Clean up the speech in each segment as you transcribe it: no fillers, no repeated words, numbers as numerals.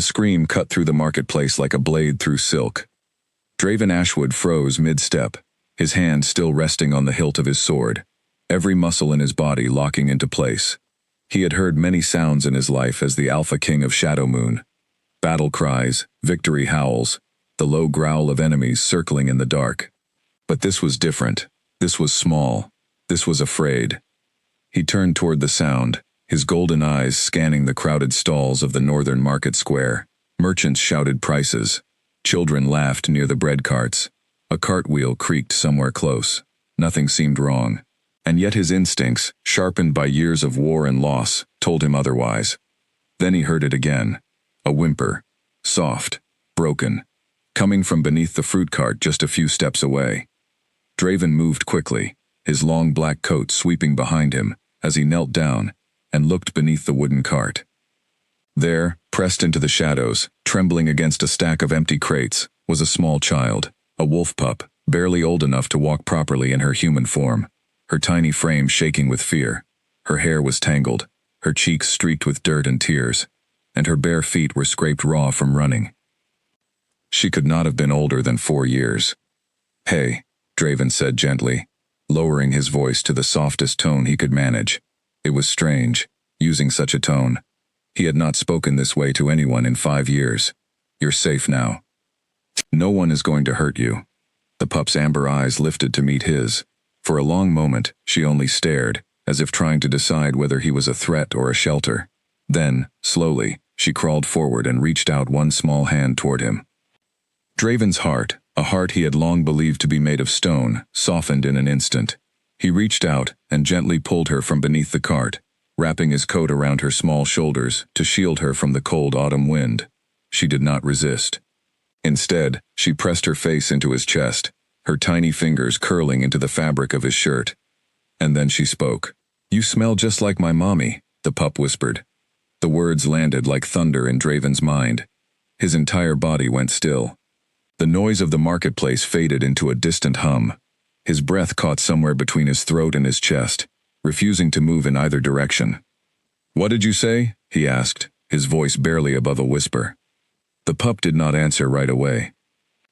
scream cut through the marketplace like a blade through silk. Draven Ashwood froze mid-step, his hand still resting on the hilt of his sword, every muscle in his body locking into place. He had heard many sounds in his life as the Alpha King of Shadowmoon. Battle cries, victory howls, the low growl of enemies circling in the dark. But this was different. This was small. This was afraid. He turned toward the sound, his golden eyes scanning the crowded stalls of the northern market square. Merchants shouted prices. Children laughed near the bread carts. A cartwheel creaked somewhere close. Nothing seemed wrong. And yet his instincts, sharpened by years of war and loss, told him otherwise. Then he heard it again. A whimper. Soft. Broken. Coming from beneath the fruit cart just a few steps away. Draven moved quickly, his long black coat sweeping behind him, as he knelt down and looked beneath the wooden cart. There, pressed into the shadows, trembling against a stack of empty crates, was a small child, a wolf pup, barely old enough to walk properly in her human form, her tiny frame shaking with fear. Her hair was tangled, her cheeks streaked with dirt and tears, and her bare feet were scraped raw from running. She could not have been older than 4 years. "Hey," Draven said gently, lowering his voice to the softest tone he could manage. It was strange, using such a tone. He had not spoken this way to anyone in 5 years. "You're safe now. No one is going to hurt you." The pup's amber eyes lifted to meet his. For a long moment, she only stared, as if trying to decide whether he was a threat or a shelter. Then, slowly, she crawled forward and reached out one small hand toward him. Draven's heart, a heart he had long believed to be made of stone, softened in an instant. He reached out and gently pulled her from beneath the cart, wrapping his coat around her small shoulders to shield her from the cold autumn wind. She did not resist. Instead, she pressed her face into his chest, her tiny fingers curling into the fabric of his shirt. And then she spoke. "You smell just like my mommy," the pup whispered. The words landed like thunder in Draven's mind. His entire body went still. The noise of the marketplace faded into a distant hum. His breath caught somewhere between his throat and his chest, refusing to move in either direction. "What did you say?" he asked, his voice barely above a whisper. The pup did not answer right away.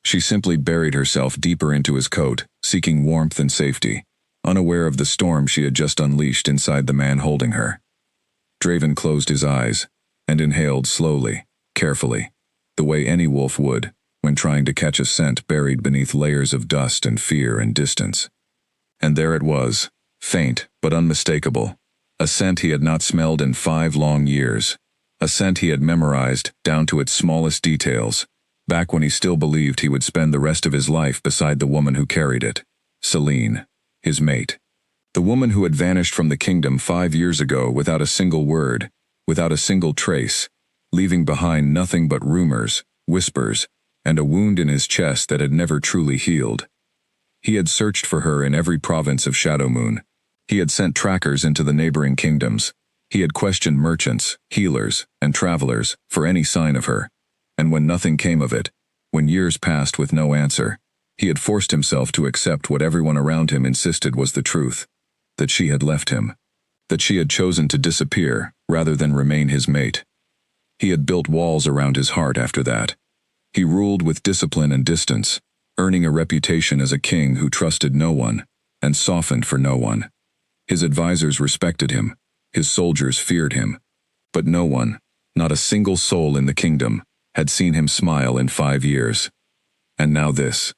She simply buried herself deeper into his coat, seeking warmth and safety, unaware of the storm she had just unleashed inside the man holding her. Draven closed his eyes and inhaled slowly, carefully, the way any wolf would when trying to catch a scent buried beneath layers of dust and fear and distance. And there it was, faint but unmistakable, a scent he had not smelled in 5 long years, a scent he had memorized down to its smallest details, back when he still believed he would spend the rest of his life beside the woman who carried it, Celine, his mate. The woman who had vanished from the kingdom 5 years ago without a single word, without a single trace, leaving behind nothing but rumors, whispers, and a wound in his chest that had never truly healed. He had searched for her in every province of Shadowmoon. He had sent trackers into the neighboring kingdoms. He had questioned merchants, healers, and travelers for any sign of her. And when nothing came of it, when years passed with no answer, he had forced himself to accept what everyone around him insisted was the truth, that she had left him, that she had chosen to disappear rather than remain his mate. He had built walls around his heart after that. He ruled with discipline and distance, earning a reputation as a king who trusted no one and softened for no one. His advisors respected him, his soldiers feared him, but no one, not a single soul in the kingdom, had seen him smile in 5 years. And now this,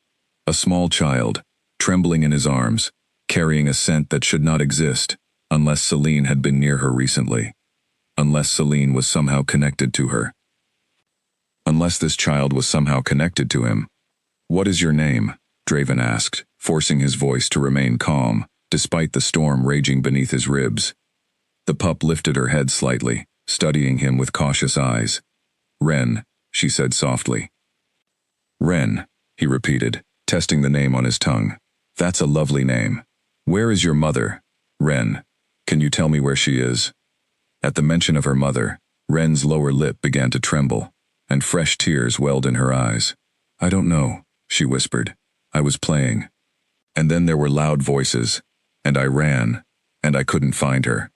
a small child, trembling in his arms, carrying a scent that should not exist unless Celine had been near her recently, unless Celine was somehow connected to her. Unless this child was somehow connected to him. "What is your name?" Draven asked, forcing his voice to remain calm, despite the storm raging beneath his ribs. The pup lifted her head slightly, studying him with cautious eyes. "Ren," she said softly. "Ren," he repeated, testing the name on his tongue. "That's a lovely name. Where is your mother, Ren? Can you tell me where she is?" At the mention of her mother, Ren's lower lip began to tremble, and fresh tears welled in her eyes. "I don't know," she whispered. "I was playing. And then there were loud voices, and I ran, and I couldn't find her."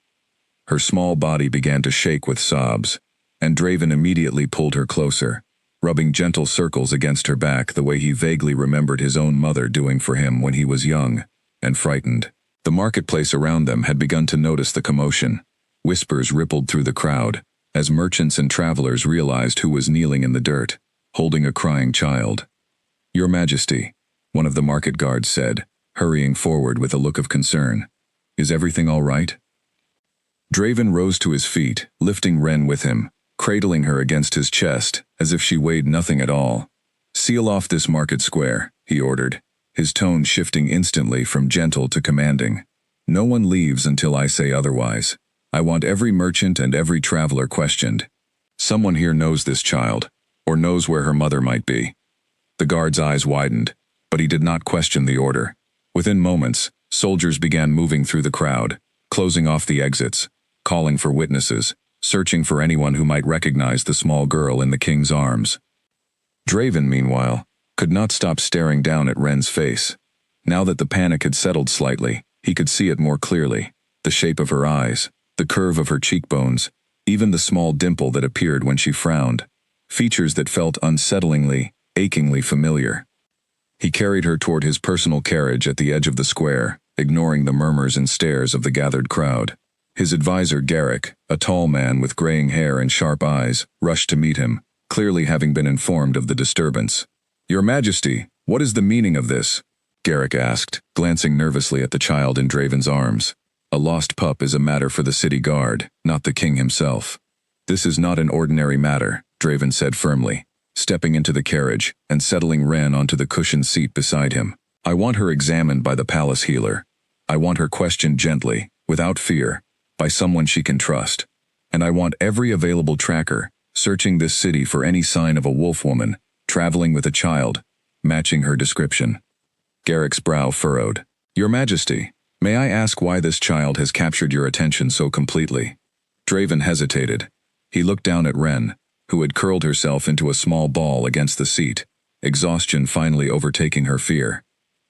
Her small body began to shake with sobs, and Draven immediately pulled her closer, rubbing gentle circles against her back the way he vaguely remembered his own mother doing for him when he was young and frightened. The marketplace around them had begun to notice the commotion. Whispers rippled through the crowd as merchants and travelers realized who was kneeling in the dirt, holding a crying child. "Your Majesty," one of the market guards said, hurrying forward with a look of concern. "Is everything all right?" Draven rose to his feet, lifting Ren with him, cradling her against his chest as if she weighed nothing at all. "Seal off this market square," he ordered, his tone shifting instantly from gentle to commanding. "No one leaves until I say otherwise. I want every merchant and every traveler questioned. Someone here knows this child, or knows where her mother might be." The guard's eyes widened, but he did not question the order. Within moments, soldiers began moving through the crowd, closing off the exits, calling for witnesses, searching for anyone who might recognize the small girl in the king's arms. Draven, meanwhile, could not stop staring down at Ren's face. Now that the panic had settled slightly, he could see it more clearly: the shape of her eyes, the curve of her cheekbones, even the small dimple that appeared when she frowned, features that felt unsettlingly, achingly familiar. He carried her toward his personal carriage at the edge of the square, ignoring the murmurs and stares of the gathered crowd. His advisor, Garrick, a tall man with graying hair and sharp eyes, rushed to meet him, clearly having been informed of the disturbance. "Your Majesty, what is the meaning of this?" Garrick asked, glancing nervously at the child in Draven's arms. "A lost pup is a matter for the city guard, not the king himself." "This is not an ordinary matter," Draven said firmly, stepping into the carriage and settling Ren onto the cushioned seat beside him. "I want her examined by the palace healer. I want her questioned gently, without fear, by someone she can trust. And I want every available tracker searching this city for any sign of a wolf woman traveling with a child, matching her description." Garrick's brow furrowed. "Your Majesty, may I ask why this child has captured your attention so completely?" Draven hesitated. He looked down at Ren, who had curled herself into a small ball against the seat, exhaustion finally overtaking her fear.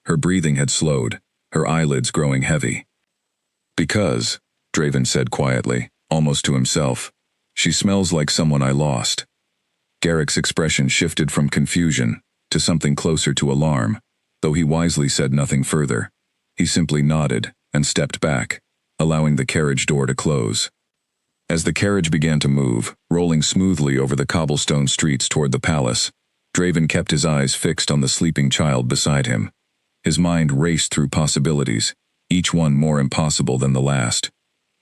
Her breathing had slowed, her eyelids growing heavy. "Because," Draven said quietly, almost to himself, "she smells like someone I lost." Garrick's expression shifted from confusion to something closer to alarm, though he wisely said nothing further. He simply nodded and stepped back, allowing the carriage door to close. As the carriage began to move, rolling smoothly over the cobblestone streets toward the palace, Draven kept his eyes fixed on the sleeping child beside him. His mind raced through possibilities, each one more impossible than the last.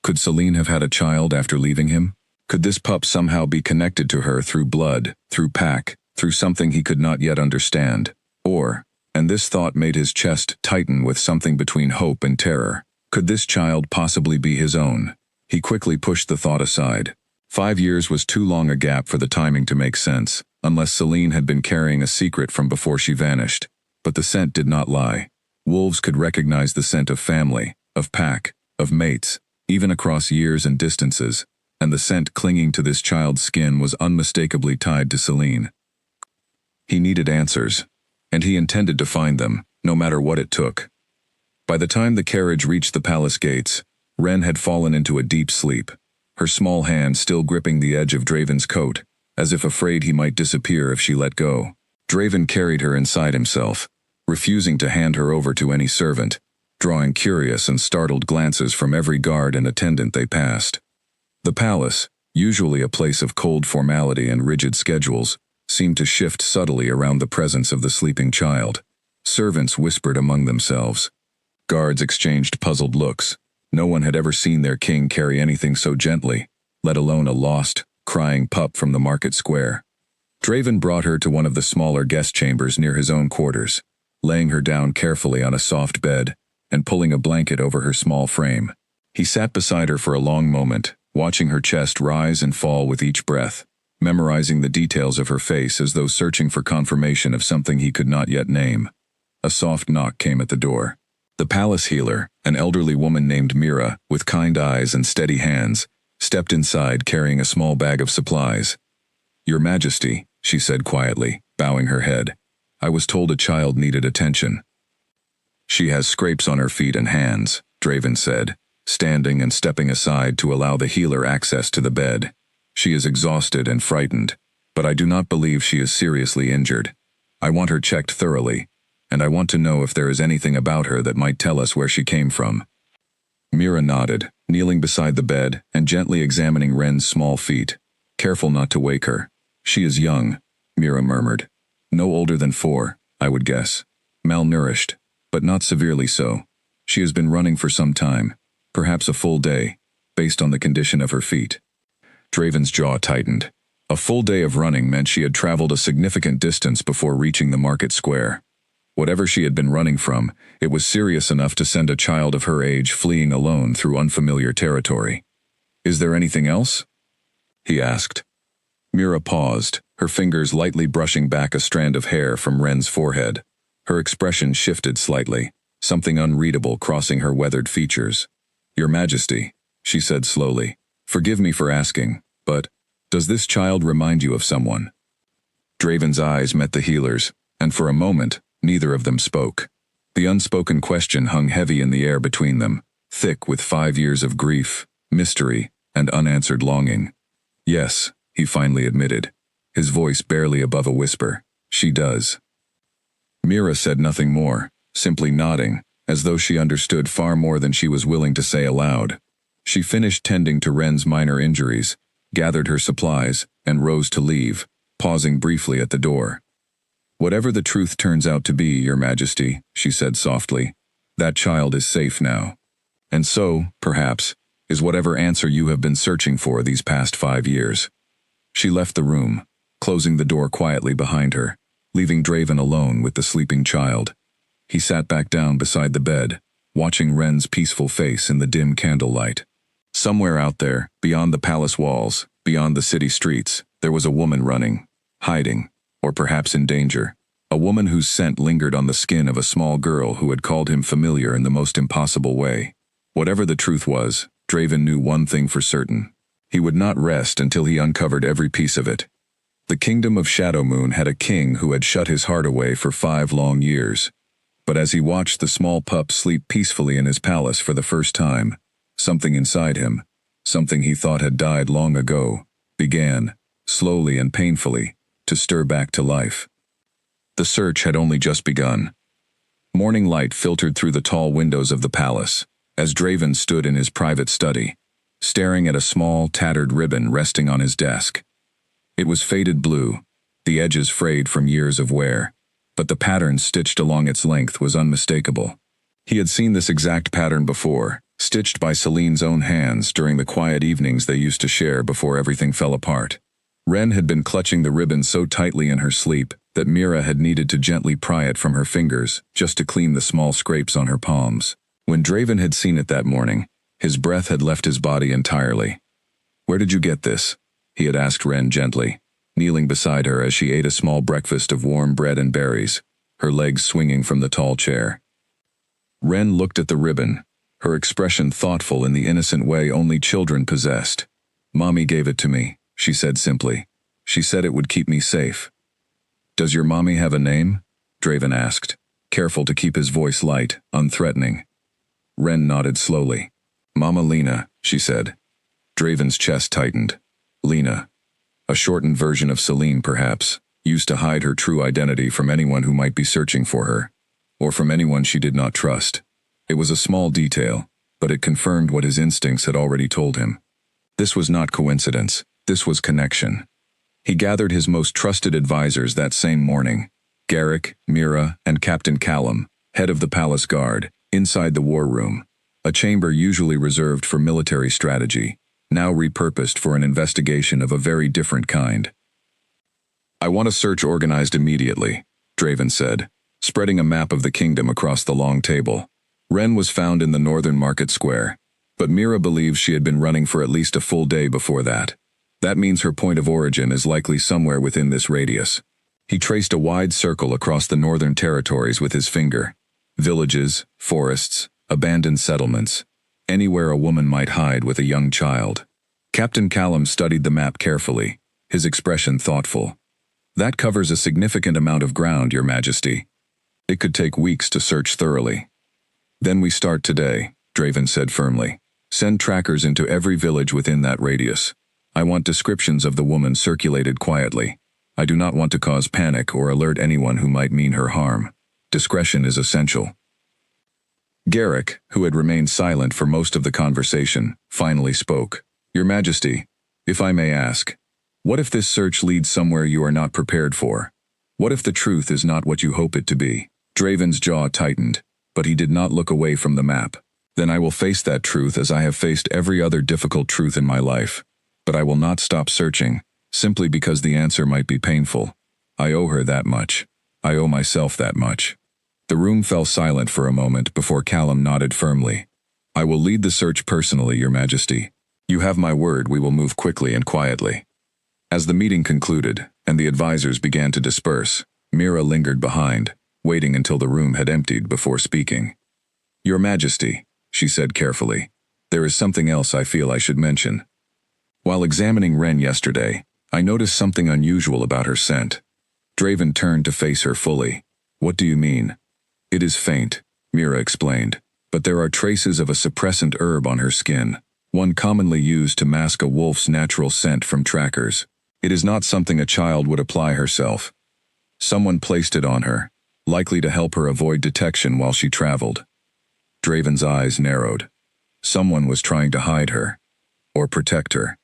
Could Celine have had a child after leaving him? Could this pup somehow be connected to her through blood, through pack, through something he could not yet understand? Or, and this thought made his chest tighten with something between hope and terror, could this child possibly be his own? He quickly pushed the thought aside. 5 years was too long a gap for the timing to make sense, unless Celine had been carrying a secret from before she vanished. But the scent did not lie. Wolves could recognize the scent of family, of pack, of mates, even across years and distances, and the scent clinging to this child's skin was unmistakably tied to Celine. He needed answers, and he intended to find them, no matter what it took. By the time the carriage reached the palace gates, Ren had fallen into a deep sleep, her small hand still gripping the edge of Draven's coat, as if afraid he might disappear if she let go. Draven carried her inside himself, refusing to hand her over to any servant, drawing curious and startled glances from every guard and attendant they passed. The palace, usually a place of cold formality and rigid schedules, seemed to shift subtly around the presence of the sleeping child. Servants whispered among themselves. Guards exchanged puzzled looks. No one had ever seen their king carry anything so gently, let alone a lost, crying pup from the market square. Draven brought her to one of the smaller guest chambers near his own quarters, laying her down carefully on a soft bed and pulling a blanket over her small frame. He sat beside her for a long moment, watching her chest rise and fall with each breath, memorizing the details of her face as though searching for confirmation of something he could not yet name. A soft knock came at the door. The palace healer, an elderly woman named Mira, with kind eyes and steady hands, stepped inside carrying a small bag of supplies. "Your Majesty," she said quietly, bowing her head, "I was told a child needed attention." "She has scrapes on her feet and hands," Draven said, standing and stepping aside to allow the healer access to the bed. She is exhausted and frightened, but I do not believe she is seriously injured. I want her checked thoroughly, and I want to know if there is anything about her that might tell us where she came from." Mira nodded, kneeling beside the bed and gently examining Ren's small feet, careful not to wake her. "She is young," Mira murmured. "No older than 4, I would guess. Malnourished, but not severely so. She has been running for some time, perhaps a full day, based on the condition of her feet." Draven's jaw tightened. A full day of running meant she had traveled a significant distance before reaching the market square. Whatever she had been running from, it was serious enough to send a child of her age fleeing alone through unfamiliar territory. "Is there anything else?" he asked. Mira paused, her fingers lightly brushing back a strand of hair from Ren's forehead. Her expression shifted slightly, something unreadable crossing her weathered features. "Your Majesty," she said slowly, "forgive me for asking, but does this child remind you of someone?" Draven's eyes met the healer's, and for a moment, neither of them spoke. The unspoken question hung heavy in the air between them, thick with 5 years of grief, mystery, and unanswered longing. "Yes," he finally admitted, his voice barely above a whisper. "She does." Mira said nothing more, simply nodding, as though she understood far more than she was willing to say aloud. She finished tending to Ren's minor injuries, gathered her supplies, and rose to leave, pausing briefly at the door. "Whatever the truth turns out to be, Your Majesty," she said softly, "that child is safe now. And so, perhaps, is whatever answer you have been searching for these past 5 years." She left the room, closing the door quietly behind her, leaving Draven alone with the sleeping child. He sat back down beside the bed, watching Ren's peaceful face in the dim candlelight. Somewhere out there, beyond the palace walls, beyond the city streets, there was a woman running, hiding, or perhaps in danger. A woman whose scent lingered on the skin of a small girl who had called him familiar in the most impossible way. Whatever the truth was, Draven knew one thing for certain. He would not rest until he uncovered every piece of it. The kingdom of Shadowmoon had a king who had shut his heart away for 5 long years. But as he watched the small pup sleep peacefully in his palace for the first time, something inside him, something he thought had died long ago, began, slowly and painfully, to stir back to life. The search had only just begun. Morning light filtered through the tall windows of the palace, as Draven stood in his private study, staring at a small, tattered ribbon resting on his desk. It was faded blue, the edges frayed from years of wear, but the pattern stitched along its length was unmistakable. He had seen this exact pattern before, stitched by Celine's own hands during the quiet evenings they used to share before everything fell apart. Ren had been clutching the ribbon so tightly in her sleep that Mira had needed to gently pry it from her fingers just to clean the small scrapes on her palms. When Draven had seen it that morning, his breath had left his body entirely. "Where did you get this?" he had asked Ren gently, kneeling beside her as she ate a small breakfast of warm bread and berries, her legs swinging from the tall chair. Ren looked at the ribbon, her expression thoughtful in the innocent way only children possessed. "Mommy gave it to me," she said simply. "She said it would keep me safe." "Does your mommy have a name?" Draven asked, careful to keep his voice light, unthreatening. Ren nodded slowly. "Mama Lena," she said. Draven's chest tightened. Lena. A shortened version of Celine, perhaps, used to hide her true identity from anyone who might be searching for her, or from anyone she did not trust. It was a small detail, but it confirmed what his instincts had already told him. This was not coincidence, this was connection. He gathered his most trusted advisors that same morning, Garrick, Mira, and Captain Callum, head of the palace guard, inside the war room, a chamber usually reserved for military strategy, now repurposed for an investigation of a very different kind. "I want a search organized immediately," Draven said, spreading a map of the kingdom across the long table. Ren was found in the northern market square, but Mira believes she had been running for at least a full day before that. That means her point of origin is likely somewhere within this radius. He traced a wide circle across the northern territories with his finger. Villages, forests, abandoned settlements, anywhere a woman might hide with a young child. Captain Callum studied the map carefully, his expression thoughtful. "That covers a significant amount of ground, Your Majesty. It could take weeks to search thoroughly." "Then we start today," Draven said firmly. "Send trackers into every village within that radius. I want descriptions of the woman circulated quietly. I do not want to cause panic or alert anyone who might mean her harm. Discretion is essential." Garrick, who had remained silent for most of the conversation, finally spoke. "Your Majesty, if I may ask, what if this search leads somewhere you are not prepared for? What if the truth is not what you hope it to be?" Draven's jaw tightened, but he did not look away from the map. "Then I will face that truth as I have faced every other difficult truth in my life. But I will not stop searching, simply because the answer might be painful. I owe her that much. I owe myself that much." The room fell silent for a moment before Callum nodded firmly. "I will lead the search personally, Your Majesty. You have my word we will move quickly and quietly." As the meeting concluded, and the advisors began to disperse, Mira lingered behind, waiting until the room had emptied before speaking. "Your Majesty," she said carefully, "there is something else I feel I should mention. While examining Wren yesterday, I noticed something unusual about her scent." Draven turned to face her fully. "What do you mean?" "It is faint," Mira explained, "but there are traces of a suppressant herb on her skin, one commonly used to mask a wolf's natural scent from trackers. It is not something a child would apply herself. Someone placed it on her, likely to help her avoid detection while she traveled." Draven's eyes narrowed. Someone was trying to hide her, or protect her.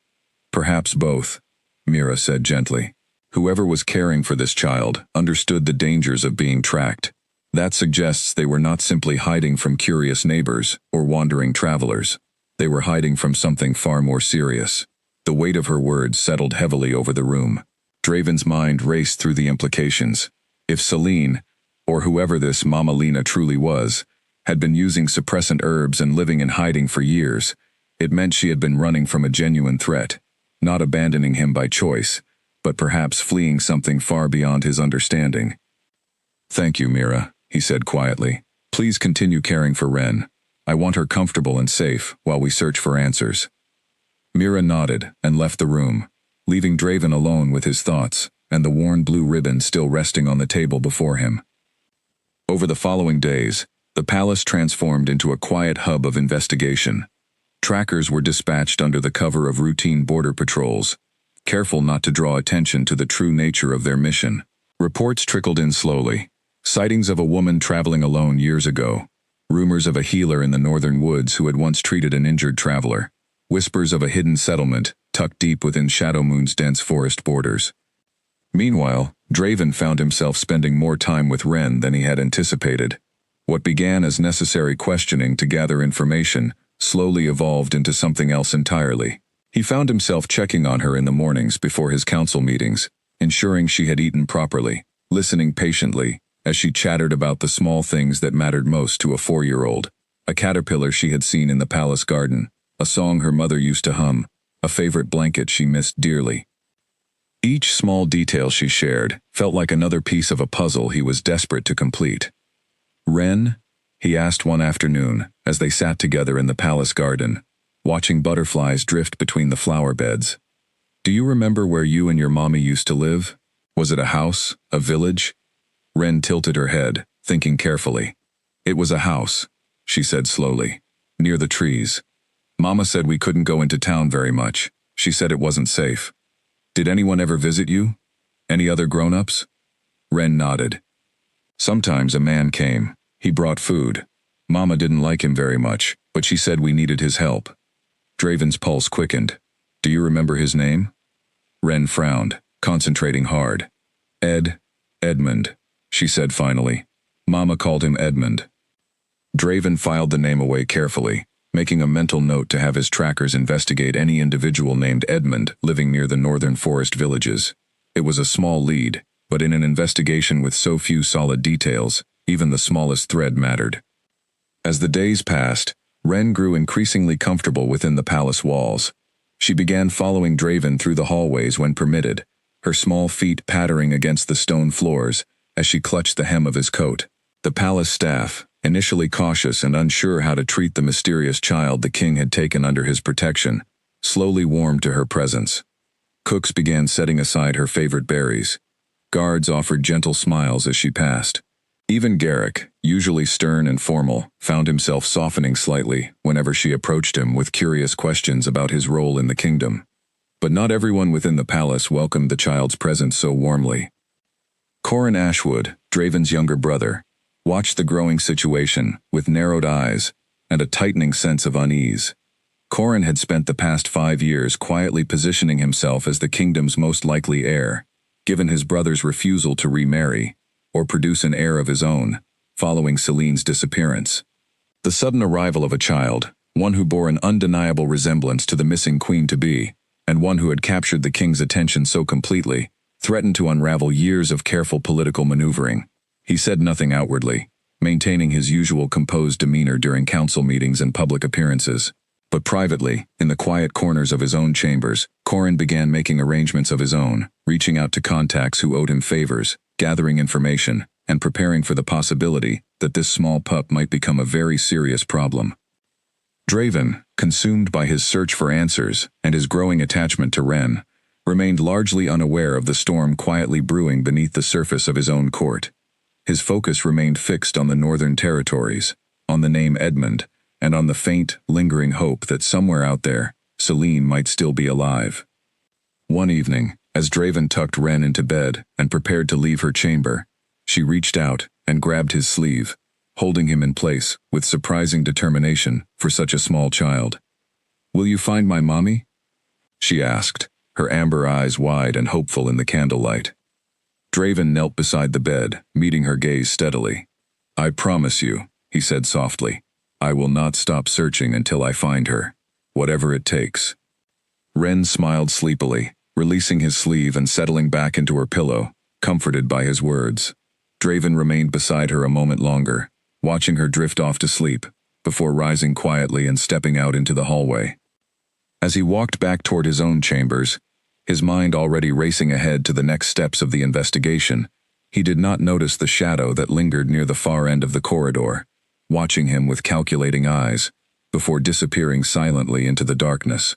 "Perhaps both," Mira said gently. "Whoever was caring for this child understood the dangers of being tracked. That suggests they were not simply hiding from curious neighbors or wandering travelers. They were hiding from something far more serious." The weight of her words settled heavily over the room. Draven's mind raced through the implications. If Celine, or whoever this Mama Lena truly was, had been using suppressant herbs and living in hiding for years, it meant she had been running from a genuine threat, not abandoning him by choice, but perhaps fleeing something far beyond his understanding. "Thank you, Mira," he said quietly. "Please continue caring for Wren. I want her comfortable and safe while we search for answers." Mira nodded and left the room, leaving Draven alone with his thoughts and the worn blue ribbon still resting on the table before him. Over the following days, the palace transformed into a quiet hub of investigation. Trackers were dispatched under the cover of routine border patrols, careful not to draw attention to the true nature of their mission. Reports trickled in slowly. Sightings of a woman traveling alone years ago, rumors of a healer in the northern woods who had once treated an injured traveler, whispers of a hidden settlement tucked deep within Shadow Moon's dense forest borders. Meanwhile, Draven found himself spending more time with Wren than he had anticipated. What began as necessary questioning to gather information slowly evolved into something else entirely. He found himself checking on her in the mornings before his council meetings, ensuring she had eaten properly, listening patiently as she chattered about the small things that mattered most to a 4-year-old, a caterpillar she had seen in the palace garden, a song her mother used to hum, a favorite blanket she missed dearly. Each small detail she shared felt like another piece of a puzzle he was desperate to complete. "Wren?" he asked one afternoon as they sat together in the palace garden, watching butterflies drift between the flower beds. "Do you remember where you and your mommy used to live? Was it a house, a village?" Wren tilted her head, thinking carefully. "It was a house," she said slowly, "near the trees. Mama said we couldn't go into town very much. She said it wasn't safe. Did anyone ever visit you? Any other grown-ups?" Wren nodded. "Sometimes a man came. He brought food. Mama didn't like him very much, but she said we needed his help." Draven's pulse quickened. "Do you remember his name?" Wren frowned, concentrating hard. Edmund, she said finally. "Mama called him Edmund." Draven filed the name away carefully, making a mental note to have his trackers investigate any individual named Edmund living near the northern forest villages. It was a small lead, but in an investigation with so few solid details, even the smallest thread mattered. As the days passed, Wren grew increasingly comfortable within the palace walls. She began following Draven through the hallways when permitted, her small feet pattering against the stone floors as she clutched the hem of his coat. The palace staff, initially cautious and unsure how to treat the mysterious child the king had taken under his protection, slowly warmed to her presence. Cooks began setting aside her favorite berries. Guards offered gentle smiles as she passed. Even Garrick, usually stern and formal, found himself softening slightly whenever she approached him with curious questions about his role in the kingdom. But not everyone within the palace welcomed the child's presence so warmly. Corin Ashwood, Draven's younger brother, watched the growing situation with narrowed eyes and a tightening sense of unease. Corin had spent the past 5 years quietly positioning himself as the kingdom's most likely heir, given his brother's refusal to remarry or produce an heir of his own, following Celine's disappearance. The sudden arrival of a child, one who bore an undeniable resemblance to the missing queen-to-be, and one who had captured the king's attention so completely, threatened to unravel years of careful political maneuvering. He said nothing outwardly, maintaining his usual composed demeanor during council meetings and public appearances. But privately, in the quiet corners of his own chambers, Corin began making arrangements of his own, reaching out to contacts who owed him favors, gathering information, and preparing for the possibility that this small pup might become a very serious problem. Draven, consumed by his search for answers and his growing attachment to Ren, remained largely unaware of the storm quietly brewing beneath the surface of his own court. His focus remained fixed on the northern territories, on the name Edmund, and on the faint, lingering hope that somewhere out there, Celine might still be alive. One evening, as Draven tucked Ren into bed and prepared to leave her chamber, she reached out and grabbed his sleeve, holding him in place with surprising determination for such a small child. "Will you find my mommy?" she asked, her amber eyes wide and hopeful in the candlelight. Draven knelt beside the bed, meeting her gaze steadily. "I promise you," he said softly, "I will not stop searching until I find her, whatever it takes." Ren smiled sleepily, releasing his sleeve and settling back into her pillow, comforted by his words. Draven remained beside her a moment longer, watching her drift off to sleep, before rising quietly and stepping out into the hallway. As he walked back toward his own chambers, his mind already racing ahead to the next steps of the investigation, he did not notice the shadow that lingered near the far end of the corridor, watching him with calculating eyes, before disappearing silently into the darkness.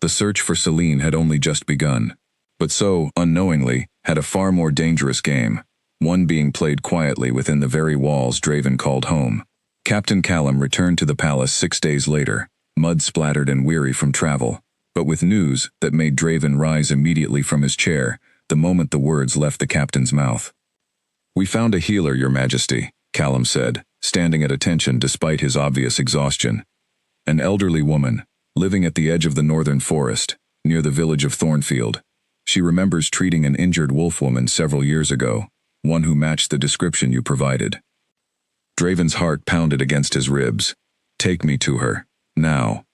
The search for Celine had only just begun, but so, unknowingly, had a far more dangerous game, one being played quietly within the very walls Draven called home. Captain Callum returned to the palace 6 days later, mud-splattered and weary from travel, but with news that made Draven rise immediately from his chair the moment the words left the captain's mouth. "We found a healer, Your Majesty," Callum said, standing at attention despite his obvious exhaustion. "An elderly woman, living at the edge of the northern forest, near the village of Thornfield. She remembers treating an injured wolf-woman several years ago, one who matched the description you provided." Draven's heart pounded against his ribs. "Take me to her, now.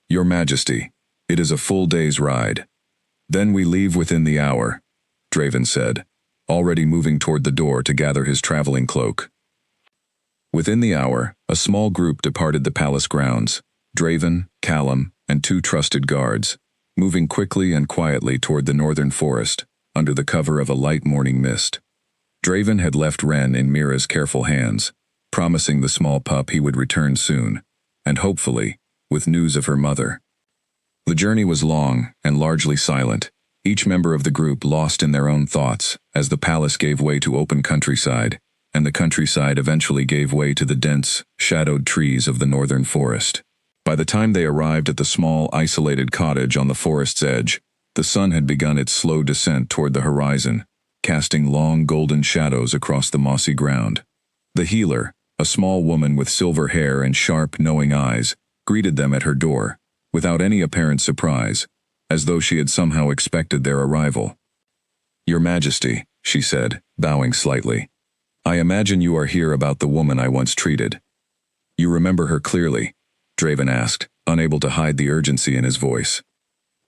Your Majesty, it is a full day's ride." "Then we leave within the hour," Draven said, already moving toward the door to gather his traveling cloak. Within the hour, a small group departed the palace grounds, Draven, Callum, and 2 trusted guards, moving quickly and quietly toward the northern forest, under the cover of a light morning mist. Draven had left Ren in Mira's careful hands, promising the small pup he would return soon, and hopefully, with news of her mother. The journey was long and largely silent, each member of the group lost in their own thoughts as the palace gave way to open countryside, and the countryside eventually gave way to the dense, shadowed trees of the northern forest. By the time they arrived at the small, isolated cottage on the forest's edge, the sun had begun its slow descent toward the horizon, casting long golden shadows across the mossy ground. The healer, a small woman with silver hair and sharp, knowing eyes, greeted them at her door, without any apparent surprise, as though she had somehow expected their arrival. "Your Majesty," she said, bowing slightly, "I imagine you are here about the woman I once treated." "You remember her clearly?" Draven asked, unable to hide the urgency in his voice.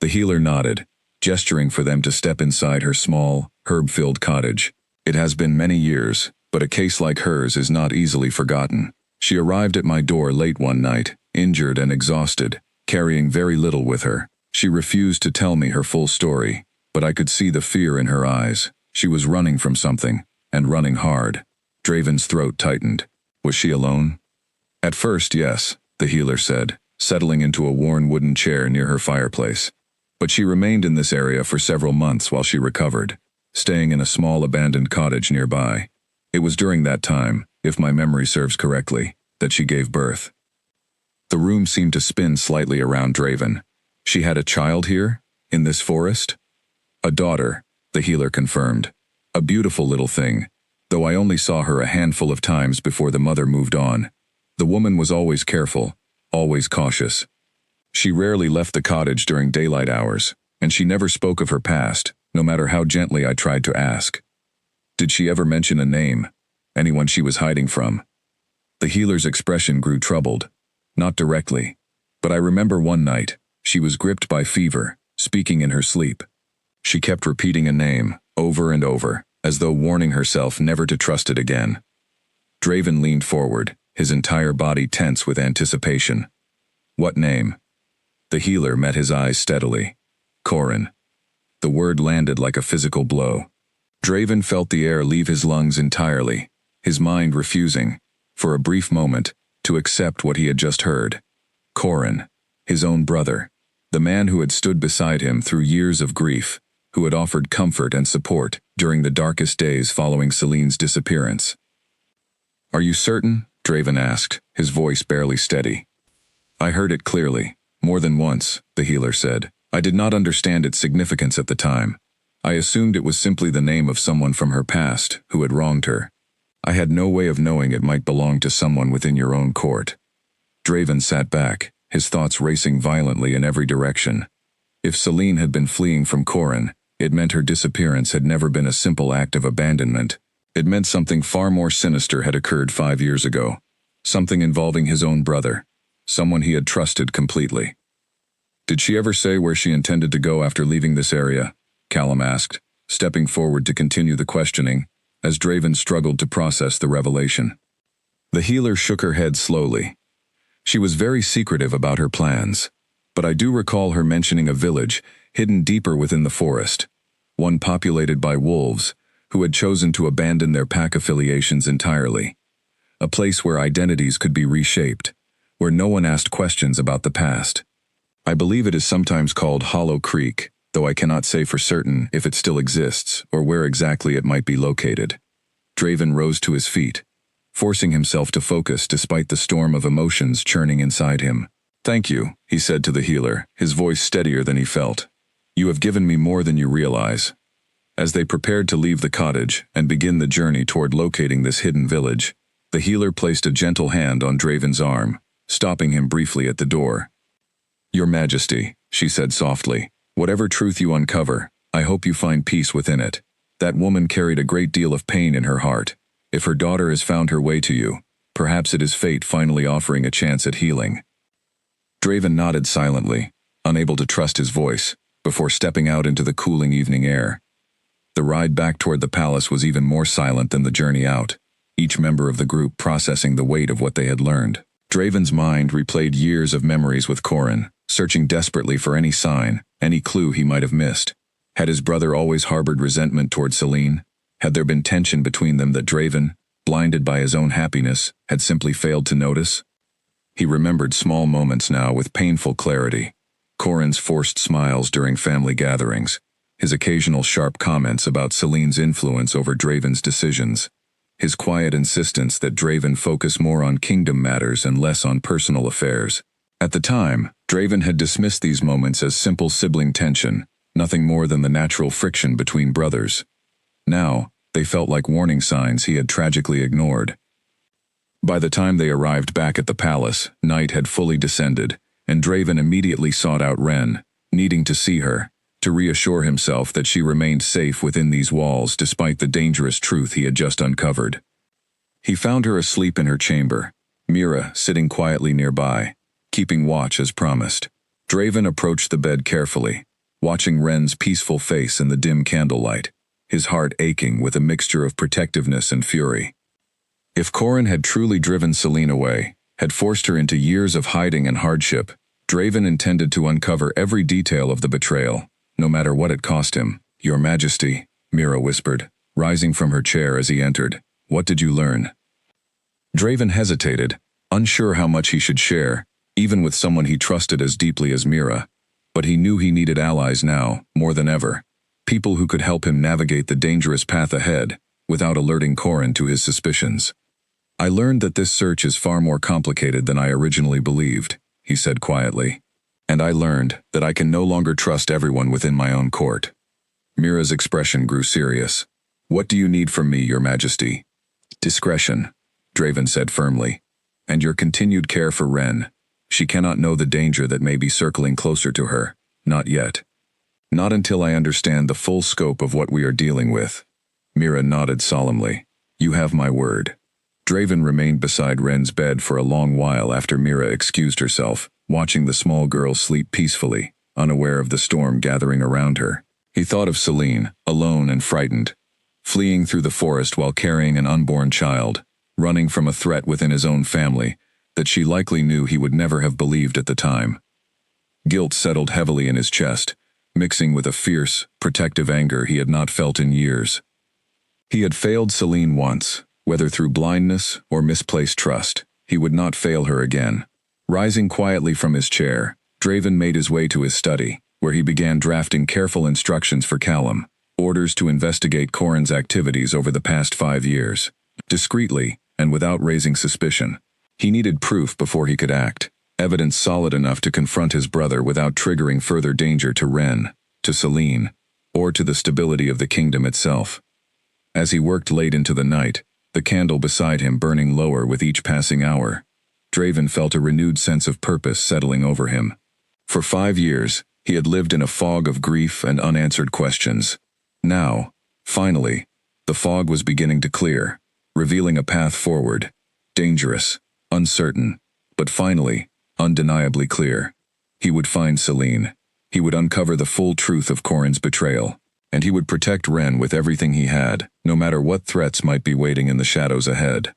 The healer nodded, gesturing for them to step inside her small, herb-filled cottage. "It has been many years, but a case like hers is not easily forgotten. She arrived at my door late one night, injured and exhausted, carrying very little with her. She refused to tell me her full story, but I could see the fear in her eyes. She was running from something, and running hard." Draven's throat tightened. "Was she alone?" "At first, yes," the healer said, settling into a worn wooden chair near her fireplace. "But she remained in this area for several months while she recovered, staying in a small abandoned cottage nearby. It was during that time, if my memory serves correctly, that she gave birth." The room seemed to spin slightly around Draven. "She had a child here?" In this forest? A daughter, the healer confirmed. A beautiful little thing, though I only saw her a handful of times before the mother moved on. The woman was always careful, always cautious. She rarely left the cottage during daylight hours, and she never spoke of her past, no matter how gently I tried to ask. Did she ever mention a name? Anyone she was hiding from? The healer's expression grew troubled. Not directly, but I remember one night, she was gripped by fever, speaking in her sleep. She kept repeating a name, over and over, as though warning herself never to trust it again. Draven leaned forward, his entire body tense with anticipation. What name? The healer met his eyes steadily. Corin. The word landed like a physical blow. Draven felt the air leave his lungs entirely, his mind refusing, for a brief moment, to accept what he had just heard. Corin, his own brother, the man who had stood beside him through years of grief, who had offered comfort and support during the darkest days following Celine's disappearance. Are you certain? Draven asked, his voice barely steady. I heard it clearly, more than once, the healer said. I did not understand its significance at the time. I assumed it was simply the name of someone from her past who had wronged her. I had no way of knowing it might belong to someone within your own court. Draven sat back, his thoughts racing violently in every direction. If Celine had been fleeing from Corin, it meant her disappearance had never been a simple act of abandonment. It meant something far more sinister had occurred 5 years ago. Something involving his own brother. Someone he had trusted completely. Did she ever say where she intended to go after leaving this area? Callum asked, stepping forward to continue the questioning, as Draven struggled to process the revelation. The healer shook her head slowly. She was very secretive about her plans, but I do recall her mentioning a village hidden deeper within the forest, one populated by wolves who had chosen to abandon their pack affiliations entirely. A place where identities could be reshaped, where no one asked questions about the past. I believe it is sometimes called Hollow Creek, though I cannot say for certain if it still exists or where exactly it might be located. Draven rose to his feet, forcing himself to focus despite the storm of emotions churning inside him. Thank you, he said to the healer, his voice steadier than he felt. You have given me more than you realize. As they prepared to leave the cottage and begin the journey toward locating this hidden village, the healer placed a gentle hand on Draven's arm, stopping him briefly at the door. Your Majesty, she said softly, whatever truth you uncover, I hope you find peace within it. That woman carried a great deal of pain in her heart. If her daughter has found her way to you, perhaps it is fate finally offering a chance at healing. Draven nodded silently, unable to trust his voice, before stepping out into the cooling evening air. The ride back toward the palace was even more silent than the journey out, each member of the group processing the weight of what they had learned. Draven's mind replayed years of memories with Corin, searching desperately for any sign, any clue he might have missed. Had his brother always harbored resentment toward Celine? Had there been tension between them that Draven, blinded by his own happiness, had simply failed to notice? He remembered small moments now with painful clarity. Corin's forced smiles during family gatherings, his occasional sharp comments about Celine's influence over Draven's decisions, his quiet insistence that Draven focus more on kingdom matters and less on personal affairs. At the time, Draven had dismissed these moments as simple sibling tension, nothing more than the natural friction between brothers. Now, they felt like warning signs he had tragically ignored. By the time they arrived back at the palace, night had fully descended, and Draven immediately sought out Ren, needing to see her, to reassure himself that she remained safe within these walls despite the dangerous truth he had just uncovered. He found her asleep in her chamber, Mira sitting quietly nearby, keeping watch as promised. Draven approached the bed carefully, watching Ren's peaceful face in the dim candlelight, his heart aching with a mixture of protectiveness and fury. If Corin had truly driven Celine away, had forced her into years of hiding and hardship, Draven intended to uncover every detail of the betrayal, no matter what it cost him. Your Majesty, Mira whispered, rising from her chair as he entered. What did you learn? Draven hesitated, unsure how much he should share, even with someone he trusted as deeply as Mira. But he knew he needed allies now, more than ever. People who could help him navigate the dangerous path ahead, without alerting Corin to his suspicions. I learned that this search is far more complicated than I originally believed, he said quietly. And I learned that I can no longer trust everyone within my own court. Mira's expression grew serious. What do you need from me, Your Majesty? Discretion, Draven said firmly. And your continued care for Ren. She cannot know the danger that may be circling closer to her. Not yet. Not until I understand the full scope of what we are dealing with. Mira nodded solemnly. You have my word. Draven remained beside Ren's bed for a long while after Mira excused herself, watching the small girl sleep peacefully, unaware of the storm gathering around her. He thought of Celine, alone and frightened, fleeing through the forest while carrying an unborn child, running from a threat within his own family that she likely knew he would never have believed at the time. Guilt settled heavily in his chest, mixing with a fierce, protective anger he had not felt in years. He had failed Celine once, whether through blindness or misplaced trust. He would not fail her again. Rising quietly from his chair, Draven made his way to his study, where he began drafting careful instructions for Callum, orders to investigate Corin's activities over the past 5 years. Discreetly, and without raising suspicion. He needed proof before he could act, evidence solid enough to confront his brother without triggering further danger to Ren, to Celine, or to the stability of the kingdom itself. As he worked late into the night, the candle beside him burning lower with each passing hour, Draven felt a renewed sense of purpose settling over him. For 5 years, he had lived in a fog of grief and unanswered questions. Now, finally, the fog was beginning to clear, revealing a path forward, dangerous, uncertain, but finally, undeniably clear. He would find Celine. He would uncover the full truth of Corin's betrayal, and he would protect Ren with everything he had, no matter what threats might be waiting in the shadows ahead.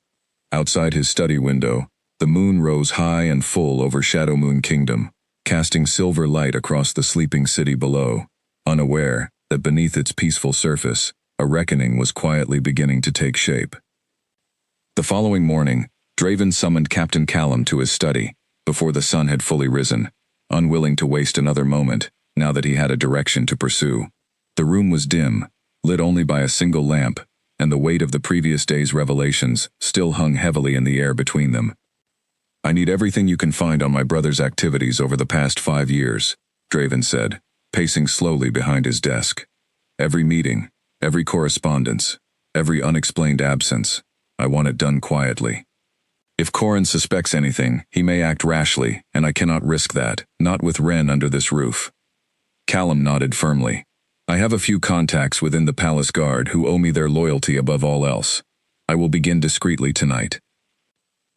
Outside his study window, the moon rose high and full over Shadow Moon Kingdom, casting silver light across the sleeping city below, unaware that beneath its peaceful surface, a reckoning was quietly beginning to take shape. The following morning, Draven summoned Captain Callum to his study, before the sun had fully risen, unwilling to waste another moment, now that he had a direction to pursue. The room was dim, lit only by a single lamp, and the weight of the previous day's revelations still hung heavily in the air between them. I need everything you can find on my brother's activities over the past 5 years, Draven said, pacing slowly behind his desk. Every meeting, every correspondence, every unexplained absence, I want it done quietly. If Corin suspects anything, he may act rashly, and I cannot risk that, not with Ren under this roof. Callum nodded firmly. I have a few contacts within the palace guard who owe me their loyalty above all else. I will begin discreetly tonight.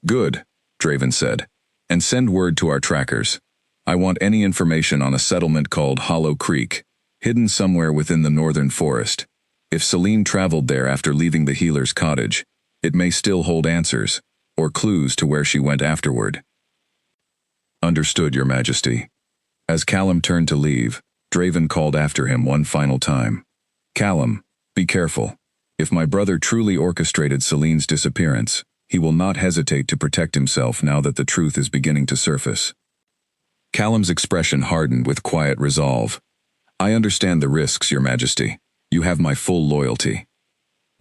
Good, Draven said, and send word to our trackers. I want any information on a settlement called Hollow Creek, hidden somewhere within the northern forest. If Celine traveled there after leaving the healer's cottage, it may still hold answers, or clues to where she went afterward. Understood, Your Majesty. As Callum turned to leave, Draven called after him one final time. Callum, be careful. If my brother truly orchestrated Celine's disappearance, he will not hesitate to protect himself now that the truth is beginning to surface. Callum's expression hardened with quiet resolve. I understand the risks, Your Majesty. You have my full loyalty.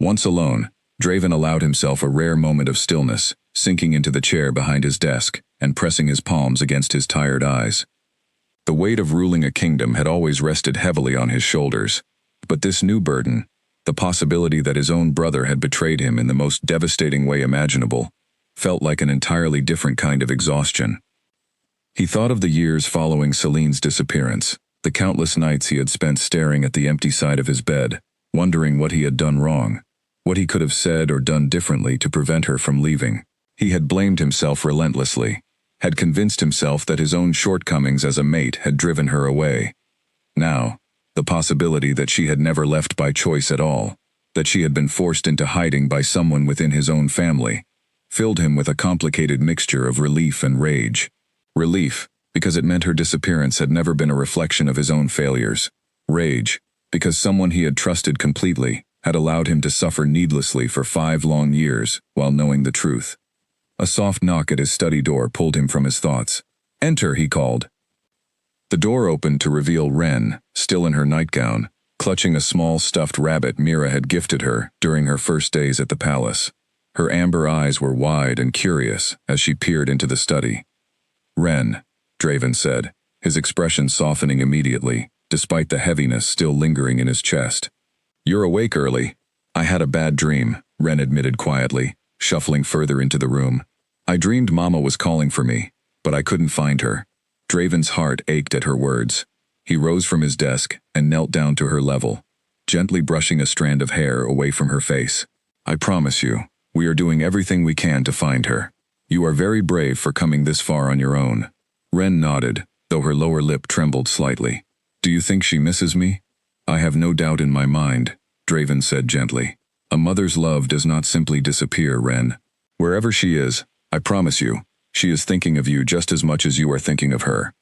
Once alone, Draven allowed himself a rare moment of stillness, sinking into the chair behind his desk and pressing his palms against his tired eyes. The weight of ruling a kingdom had always rested heavily on his shoulders, but this new burden, the possibility that his own brother had betrayed him in the most devastating way imaginable, felt like an entirely different kind of exhaustion. He thought of the years following Celine's disappearance, the countless nights he had spent staring at the empty side of his bed, wondering what he had done wrong, what he could have said or done differently to prevent her from leaving. He had blamed himself relentlessly, had convinced himself that his own shortcomings as a mate had driven her away. Now, the possibility that she had never left by choice at all, that she had been forced into hiding by someone within his own family, filled him with a complicated mixture of relief and rage. Relief, because it meant her disappearance had never been a reflection of his own failures. Rage, because someone he had trusted completely had allowed him to suffer needlessly for 5 long years while knowing the truth. A soft knock at his study door pulled him from his thoughts. Enter, he called. The door opened to reveal Ren, still in her nightgown, clutching a small stuffed rabbit Mira had gifted her during her first days at the palace. Her amber eyes were wide and curious as she peered into the study. Ren, Draven said, his expression softening immediately, despite the heaviness still lingering in his chest. "You're awake early." "I had a bad dream," Ren admitted quietly, shuffling further into the room. "I dreamed Mama was calling for me, but I couldn't find her." Draven's heart ached at her words. He rose from his desk and knelt down to her level, gently brushing a strand of hair away from her face. "I promise you, we are doing everything we can to find her. You are very brave for coming this far on your own." Ren nodded, though her lower lip trembled slightly. "Do you think she misses me?" "I have no doubt in my mind," Draven said gently. "A mother's love does not simply disappear, Ren. Wherever she is, I promise you, she is thinking of you just as much as you are thinking of her."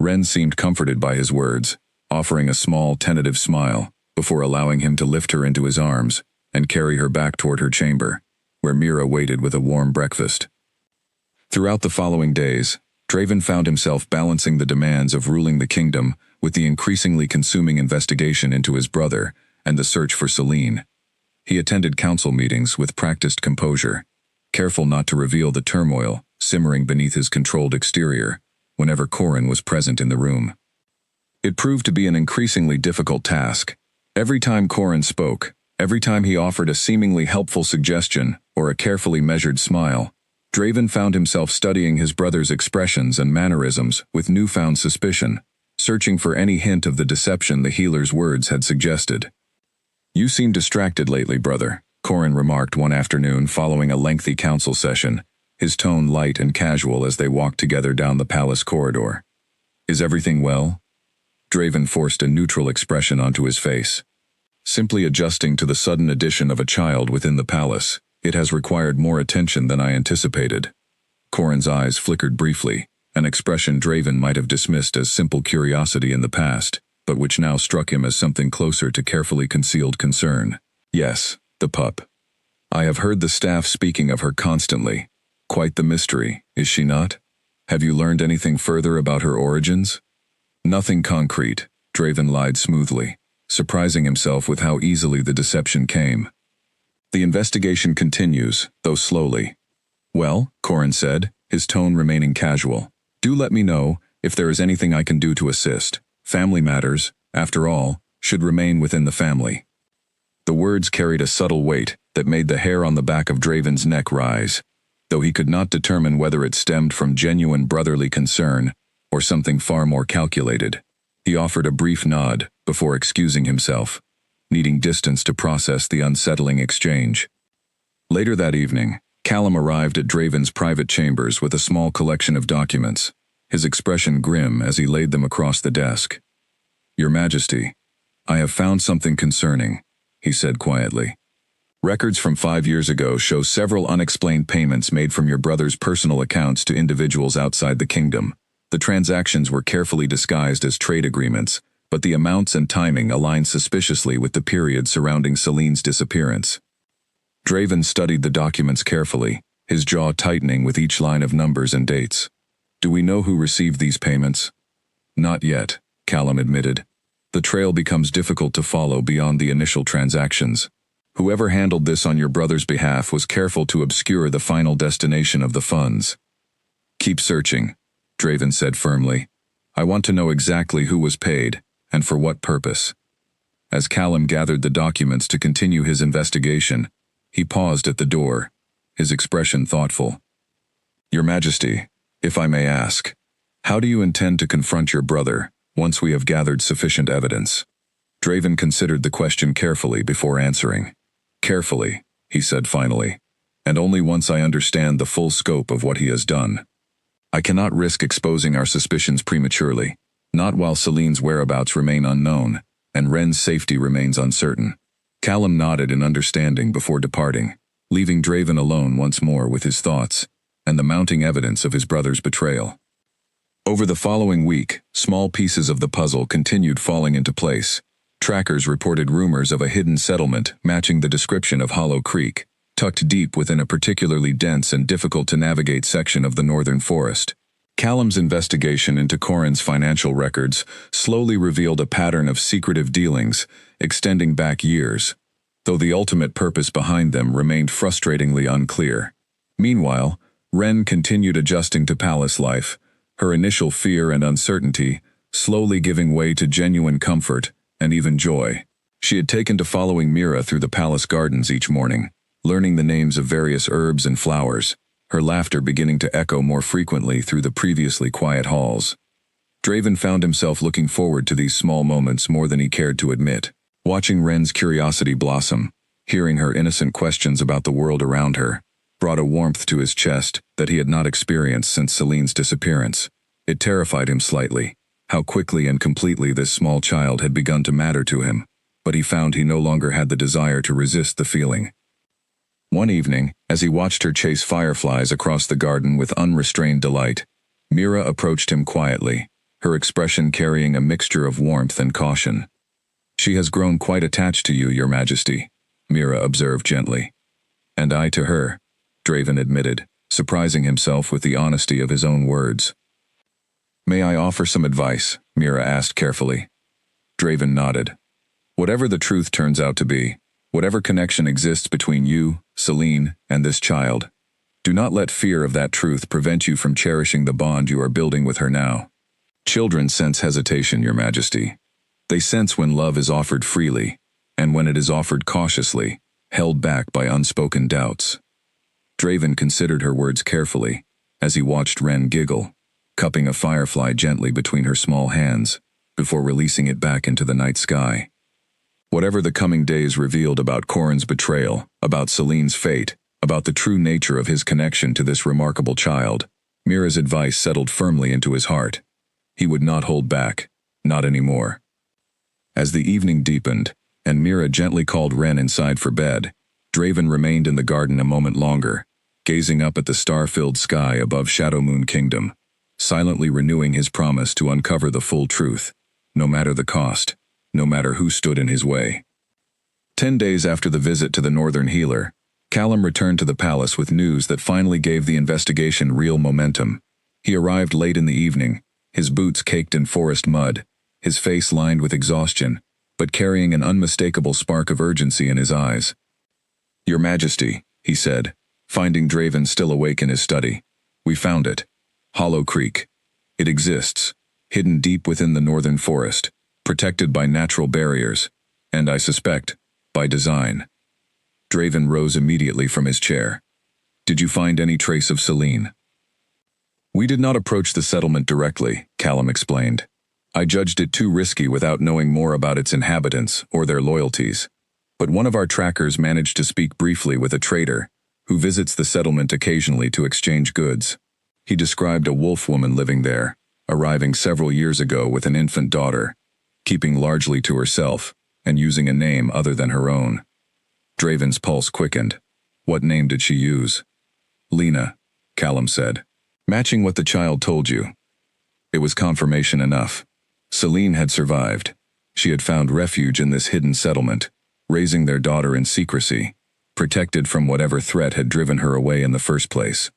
Ren seemed comforted by his words, offering a small, tentative smile, before allowing him to lift her into his arms and carry her back toward her chamber, where Mira waited with a warm breakfast. Throughout the following days, Draven found himself balancing the demands of ruling the kingdom with the increasingly consuming investigation into his brother and the search for Celine. He attended council meetings with practiced composure, careful not to reveal the turmoil simmering beneath his controlled exterior whenever Corin was present in the room. It proved to be an increasingly difficult task. Every time Corin spoke, every time he offered a seemingly helpful suggestion or a carefully measured smile, Draven found himself studying his brother's expressions and mannerisms with newfound suspicion, searching for any hint of the deception the healer's words had suggested. "You seem distracted lately, brother," Corin remarked one afternoon following a lengthy council session, his tone light and casual as they walked together down the palace corridor. "Is everything well?" Draven forced a neutral expression onto his face. "Simply adjusting to the sudden addition of a child within the palace. It has required more attention than I anticipated." Corin's eyes flickered briefly, an expression Draven might have dismissed as simple curiosity in the past, but which now struck him as something closer to carefully concealed concern. "Yes, the pup. I have heard the staff speaking of her constantly. Quite the mystery, is she not? Have you learned anything further about her origins?" "Nothing concrete," Draven lied smoothly, surprising himself with how easily the deception came. "The investigation continues, though slowly." "Well," Corin said, his tone remaining casual, "do let me know if there is anything I can do to assist. Family matters, after all, should remain within the family." The words carried a subtle weight that made the hair on the back of Draven's neck rise, though he could not determine whether it stemmed from genuine brotherly concern or something far more calculated. He offered a brief nod before excusing himself, needing distance to process the unsettling exchange. Later that evening, Callum arrived at Draven's private chambers with a small collection of documents, his expression grim as he laid them across the desk. "Your Majesty, I have found something concerning," he said quietly. "Records from 5 years ago show several unexplained payments made from your brother's personal accounts to individuals outside the kingdom. The transactions were carefully disguised as trade agreements, but the amounts and timing aligned suspiciously with the period surrounding Celine's disappearance." Draven studied the documents carefully, his jaw tightening with each line of numbers and dates. "Do we know who received these payments?" "Not yet," Callum admitted. "The trail becomes difficult to follow beyond the initial transactions. Whoever handled this on your brother's behalf was careful to obscure the final destination of the funds." "Keep searching," Draven said firmly. "I want to know exactly who was paid, and for what purpose." As Callum gathered the documents to continue his investigation, he paused at the door, his expression thoughtful. "Your Majesty, if I may ask, how do you intend to confront your brother once we have gathered sufficient evidence?" Draven considered the question carefully before answering. "Carefully," he said finally, "and only once I understand the full scope of what he has done. I cannot risk exposing our suspicions prematurely, not while Celine's whereabouts remain unknown, and Ren's safety remains uncertain." Callum nodded in understanding before departing, leaving Draven alone once more with his thoughts and the mounting evidence of his brother's betrayal. Over the following week, small pieces of the puzzle continued falling into place. Trackers reported rumors of a hidden settlement matching the description of Hollow Creek, tucked deep within a particularly dense and difficult-to-navigate section of the northern forest. Callum's investigation into Corin's financial records slowly revealed a pattern of secretive dealings extending back years, though the ultimate purpose behind them remained frustratingly unclear. Meanwhile, Ren continued adjusting to palace life, her initial fear and uncertainty slowly giving way to genuine comfort and even joy. She had taken to following Mira through the palace gardens each morning, learning the names of various herbs and flowers, her laughter beginning to echo more frequently through the previously quiet halls. Draven found himself looking forward to these small moments more than he cared to admit. Watching Wren's curiosity blossom, hearing her innocent questions about the world around her, brought a warmth to his chest that he had not experienced since Celine's disappearance. It terrified him slightly, how quickly and completely this small child had begun to matter to him, but he found he no longer had the desire to resist the feeling. One evening, as he watched her chase fireflies across the garden with unrestrained delight, Mira approached him quietly, her expression carrying a mixture of warmth and caution. "She has grown quite attached to you, Your Majesty," Mira observed gently. "And I to her," Draven admitted, surprising himself with the honesty of his own words. "May I offer some advice?" Mira asked carefully. Draven nodded. "Whatever the truth turns out to be, whatever connection exists between you, Celine, and this child, do not let fear of that truth prevent you from cherishing the bond you are building with her now. Children sense hesitation, Your Majesty. They sense when love is offered freely, and when it is offered cautiously, held back by unspoken doubts." Draven considered her words carefully, as he watched Wren giggle, cupping a firefly gently between her small hands, before releasing it back into the night sky. Whatever the coming days revealed about Corin's betrayal, about Celine's fate, about the true nature of his connection to this remarkable child, Mira's advice settled firmly into his heart. He would not hold back, not anymore. As the evening deepened, and Mira gently called Wren inside for bed, Draven remained in the garden a moment longer, gazing up at the star-filled sky above Shadowmoon Kingdom, silently renewing his promise to uncover the full truth, no matter the cost, no matter who stood in his way. 10 days after the visit to the Northern Healer, Callum returned to the palace with news that finally gave the investigation real momentum. He arrived late in the evening, his boots caked in forest mud, his face lined with exhaustion, but carrying an unmistakable spark of urgency in his eyes. "Your Majesty," he said, finding Draven still awake in his study, "we found it. Hollow Creek. It exists, hidden deep within the northern forest, protected by natural barriers, and I suspect, by design." Draven rose immediately from his chair. "Did you find any trace of Celine?" "We did not approach the settlement directly," Callum explained. "I judged it too risky without knowing more about its inhabitants or their loyalties. But one of our trackers managed to speak briefly with a trader who visits the settlement occasionally to exchange goods. He described a wolf woman living there, arriving several years ago with an infant daughter, keeping largely to herself and using a name other than her own." Draven's pulse quickened. "What name did she use?" "Lena," Callum said. "Matching what the child told you." It was confirmation enough. Celine had survived. She had found refuge in this hidden settlement, raising their daughter in secrecy, protected from whatever threat had driven her away in the first place.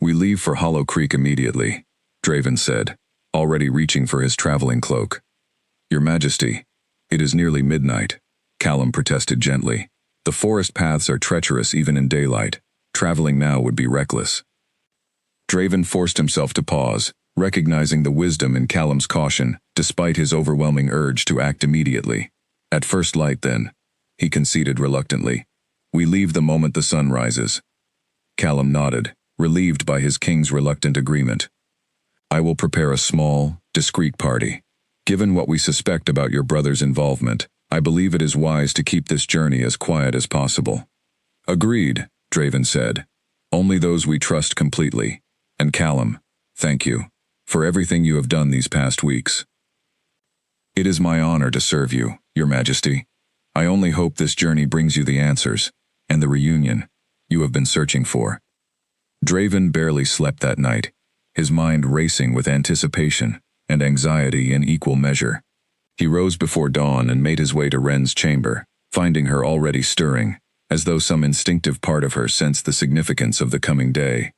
"We leave for Hollow Creek immediately," Draven said, already reaching for his traveling cloak. "Your Majesty, it is nearly midnight," Callum protested gently. "The forest paths are treacherous even in daylight. Traveling now would be reckless." Draven forced himself to pause, recognizing the wisdom in Callum's caution, despite his overwhelming urge to act immediately. "At first light, then," he conceded reluctantly. "We leave the moment the sun rises." Callum nodded, relieved by his king's reluctant agreement. "I will prepare a small, discreet party. Given what we suspect about your brother's involvement, I believe it is wise to keep this journey as quiet as possible." "Agreed," Draven said. "Only those we trust completely. And Callum, thank you for everything you have done these past weeks." "It is my honor to serve you, Your Majesty. I only hope this journey brings you the answers, and the reunion, you have been searching for." Draven barely slept that night, his mind racing with anticipation and anxiety in equal measure. He rose before dawn and made his way to Wren's chamber, finding her already stirring, as though some instinctive part of her sensed the significance of the coming day.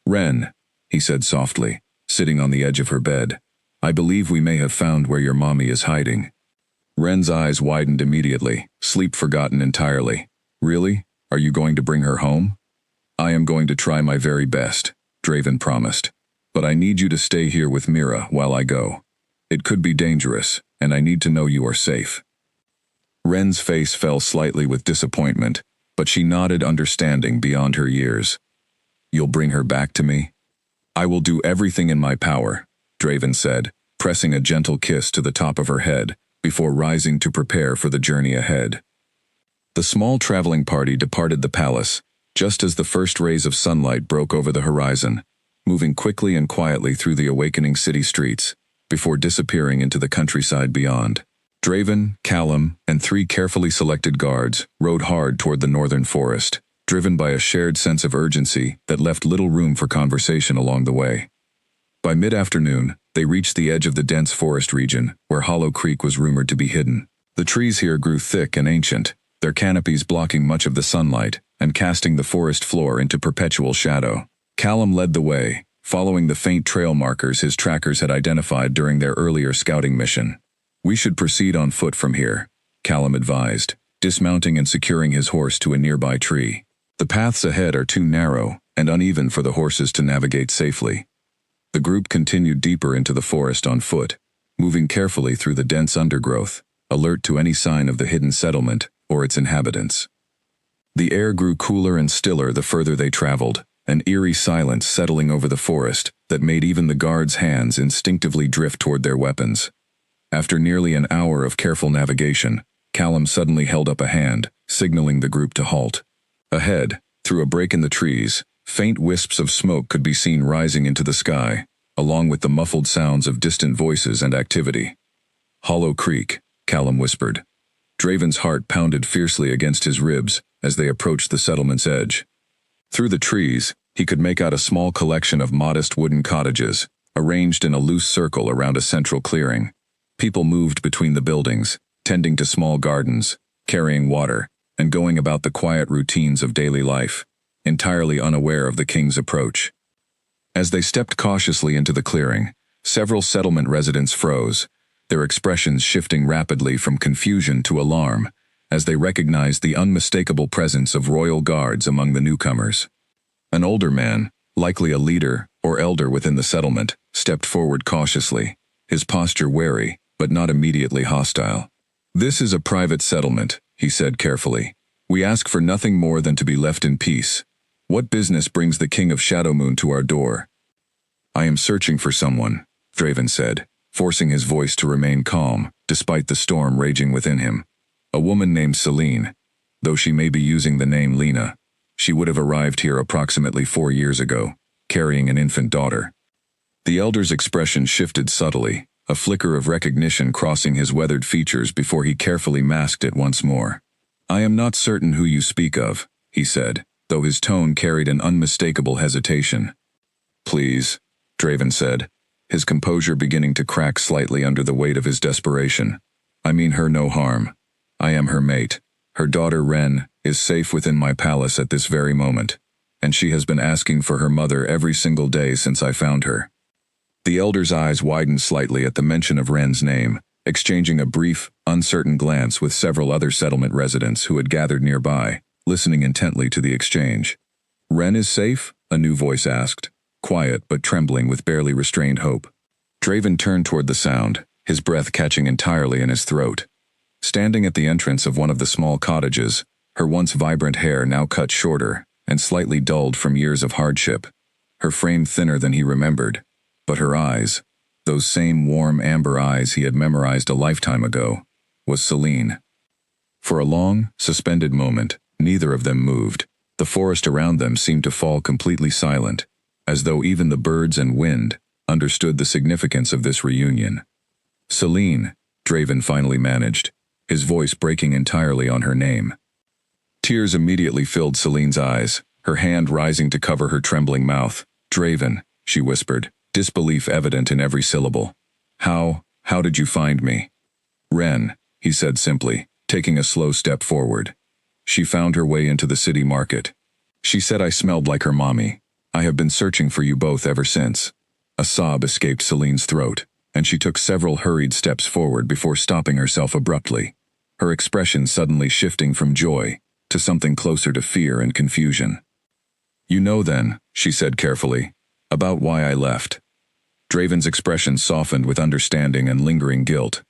"Wren," he said softly, sitting on the edge of her bed, "I believe we may have found where your mommy is hiding." Wren's eyes widened immediately, sleep forgotten entirely. "Really? Are you going to bring her home?" "I am going to try my very best," Draven promised. But I need you to stay here with Mira while I go. It could be dangerous, and I need to know you are safe." Ren's face fell slightly with disappointment, but she nodded understanding beyond her years. "You'll bring her back to me?" "I will do everything in my power," Draven said, pressing a gentle kiss to the top of her head before rising to prepare for the journey ahead. The small traveling party departed the palace, just as the first rays of sunlight broke over the horizon, moving quickly and quietly through the awakening city streets, before disappearing into the countryside beyond. Draven, Callum, and 3 carefully selected guards rode hard toward the northern forest, driven by a shared sense of urgency that left little room for conversation along the way. By mid-afternoon, they reached the edge of the dense forest region, where Hollow Creek was rumored to be hidden. The trees here grew thick and ancient, their canopies blocking much of the sunlight and casting the forest floor into perpetual shadow. Callum led the way, following the faint trail markers his trackers had identified during their earlier scouting mission. "We should proceed on foot from here," Callum advised, dismounting and securing his horse to a nearby tree. "The paths ahead are too narrow and uneven for the horses to navigate safely." The group continued deeper into the forest on foot, moving carefully through the dense undergrowth, alert to any sign of the hidden settlement or its inhabitants. The air grew cooler and stiller the further they traveled, an eerie silence settling over the forest that made even the guards' hands instinctively drift toward their weapons. After nearly an hour of careful navigation, Callum suddenly held up a hand, signaling the group to halt. Ahead, through a break in the trees, faint wisps of smoke could be seen rising into the sky, along with the muffled sounds of distant voices and activity. "Hollow Creek," Callum whispered. Draven's heart pounded fiercely against his ribs as they approached the settlement's edge. Through the trees, he could make out a small collection of modest wooden cottages, arranged in a loose circle around a central clearing. People moved between the buildings, tending to small gardens, carrying water, and going about the quiet routines of daily life, entirely unaware of the king's approach. As they stepped cautiously into the clearing, several settlement residents froze, their expressions shifting rapidly from confusion to alarm, as they recognized the unmistakable presence of royal guards among the newcomers. An older man, likely a leader or elder within the settlement, stepped forward cautiously, his posture wary, but not immediately hostile. "This is a private settlement," he said carefully. "We ask for nothing more than to be left in peace. What business brings the King of Shadowmoon to our door?" "I am searching for someone," Draven said, forcing his voice to remain calm, despite the storm raging within him. "A woman named Celine. Though she may be using the name Lena, she would have arrived here approximately 4 years ago, carrying an infant daughter." The elder's expression shifted subtly, a flicker of recognition crossing his weathered features before he carefully masked it once more. "I am not certain who you speak of," he said, though his tone carried an unmistakable hesitation. "Please," Draven said, his composure beginning to crack slightly under the weight of his desperation. "I mean her no harm. I am her mate. Her daughter Ren is safe within my palace at this very moment, and she has been asking for her mother every single day since I found her." The elder's eyes widened slightly at the mention of Ren's name, exchanging a brief, uncertain glance with several other settlement residents who had gathered nearby, listening intently to the exchange. "Ren is safe?" a new voice asked, quiet but trembling with barely restrained hope. Draven turned toward the sound, his breath catching entirely in his throat. Standing at the entrance of one of the small cottages, her once vibrant hair now cut shorter and slightly dulled from years of hardship, her frame thinner than he remembered, but her eyes, those same warm amber eyes he had memorized a lifetime ago, was Celine. For a long, suspended moment, neither of them moved. The forest around them seemed to fall completely silent, as though even the birds and wind understood the significance of this reunion. "Celine," Draven finally managed, his voice breaking entirely on her name. Tears immediately filled Celine's eyes, her hand rising to cover her trembling mouth. "Draven," she whispered, disbelief evident in every syllable. How did you find me?" "Ren," he said simply, taking a slow step forward. "She found her way into the city market. She said I smelled like her mommy. I have been searching for you both ever since." A sob escaped Celine's throat, and she took several hurried steps forward before stopping herself abruptly, her expression suddenly shifting from joy to something closer to fear and confusion. "You know then," she said carefully. About why I left. Draven's expression softened with understanding and lingering guilt.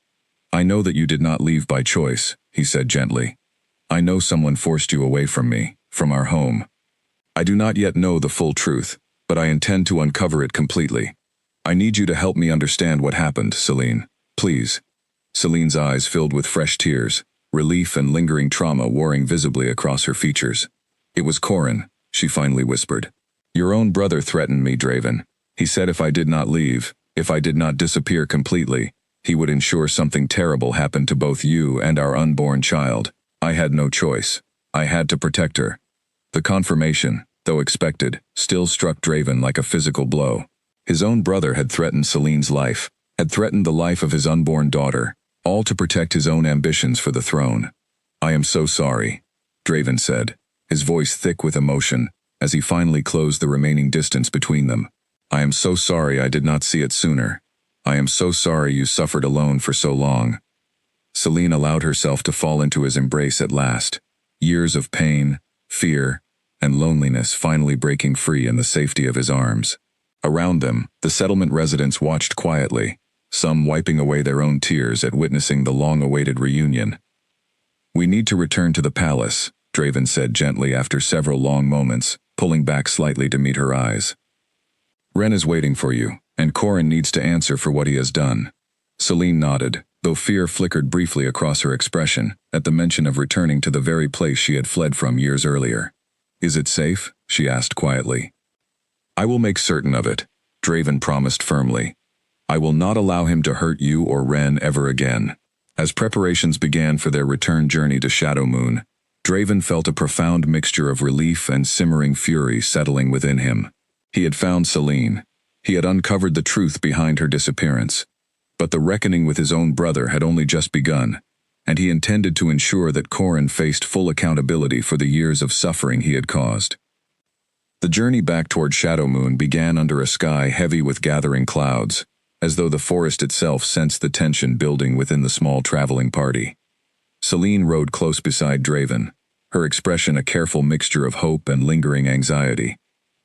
I know that you did not leave by choice, he said gently. I know someone forced you away from me, from our home. I do not yet know the full truth, but I intend to uncover it completely. I need you to help me understand what happened, Celine. Please. Celine's eyes filled with fresh tears, relief and lingering trauma warring visibly across her features. It was Corin, she finally whispered. Your own brother threatened me, Draven. He said if I did not leave, if I did not disappear completely, he would ensure something terrible happened to both you and our unborn child. I had no choice. I had to protect her. The confirmation, though expected, still struck Draven like a physical blow. His own brother had threatened Celine's life, had threatened the life of his unborn daughter, all to protect his own ambitions for the throne. I am so sorry, Draven said, his voice thick with emotion, as he finally closed the remaining distance between them. I am so sorry I did not see it sooner. I am so sorry you suffered alone for so long. Celine allowed herself to fall into his embrace at last, years of pain, fear, and loneliness finally breaking free in the safety of his arms. Around them, the settlement residents watched quietly, some wiping away their own tears at witnessing the long-awaited reunion. We need to return to the palace, Draven said gently after several long moments, pulling back slightly to meet her eyes. Ren is waiting for you, and Corin needs to answer for what he has done. Celine nodded, though fear flickered briefly across her expression at the mention of returning to the very place she had fled from years earlier. Is it safe? She asked quietly. I will make certain of it, Draven promised firmly. I will not allow him to hurt you or Ren ever again. As preparations began for their return journey to Shadowmoon, Draven felt a profound mixture of relief and simmering fury settling within him. He had found Celine. He had uncovered the truth behind her disappearance. But the reckoning with his own brother had only just begun, and he intended to ensure that Corin faced full accountability for the years of suffering he had caused. The journey back toward Shadowmoon began under a sky heavy with gathering clouds, as though the forest itself sensed the tension building within the small traveling party. Celine rode close beside Draven, her expression a careful mixture of hope and lingering anxiety,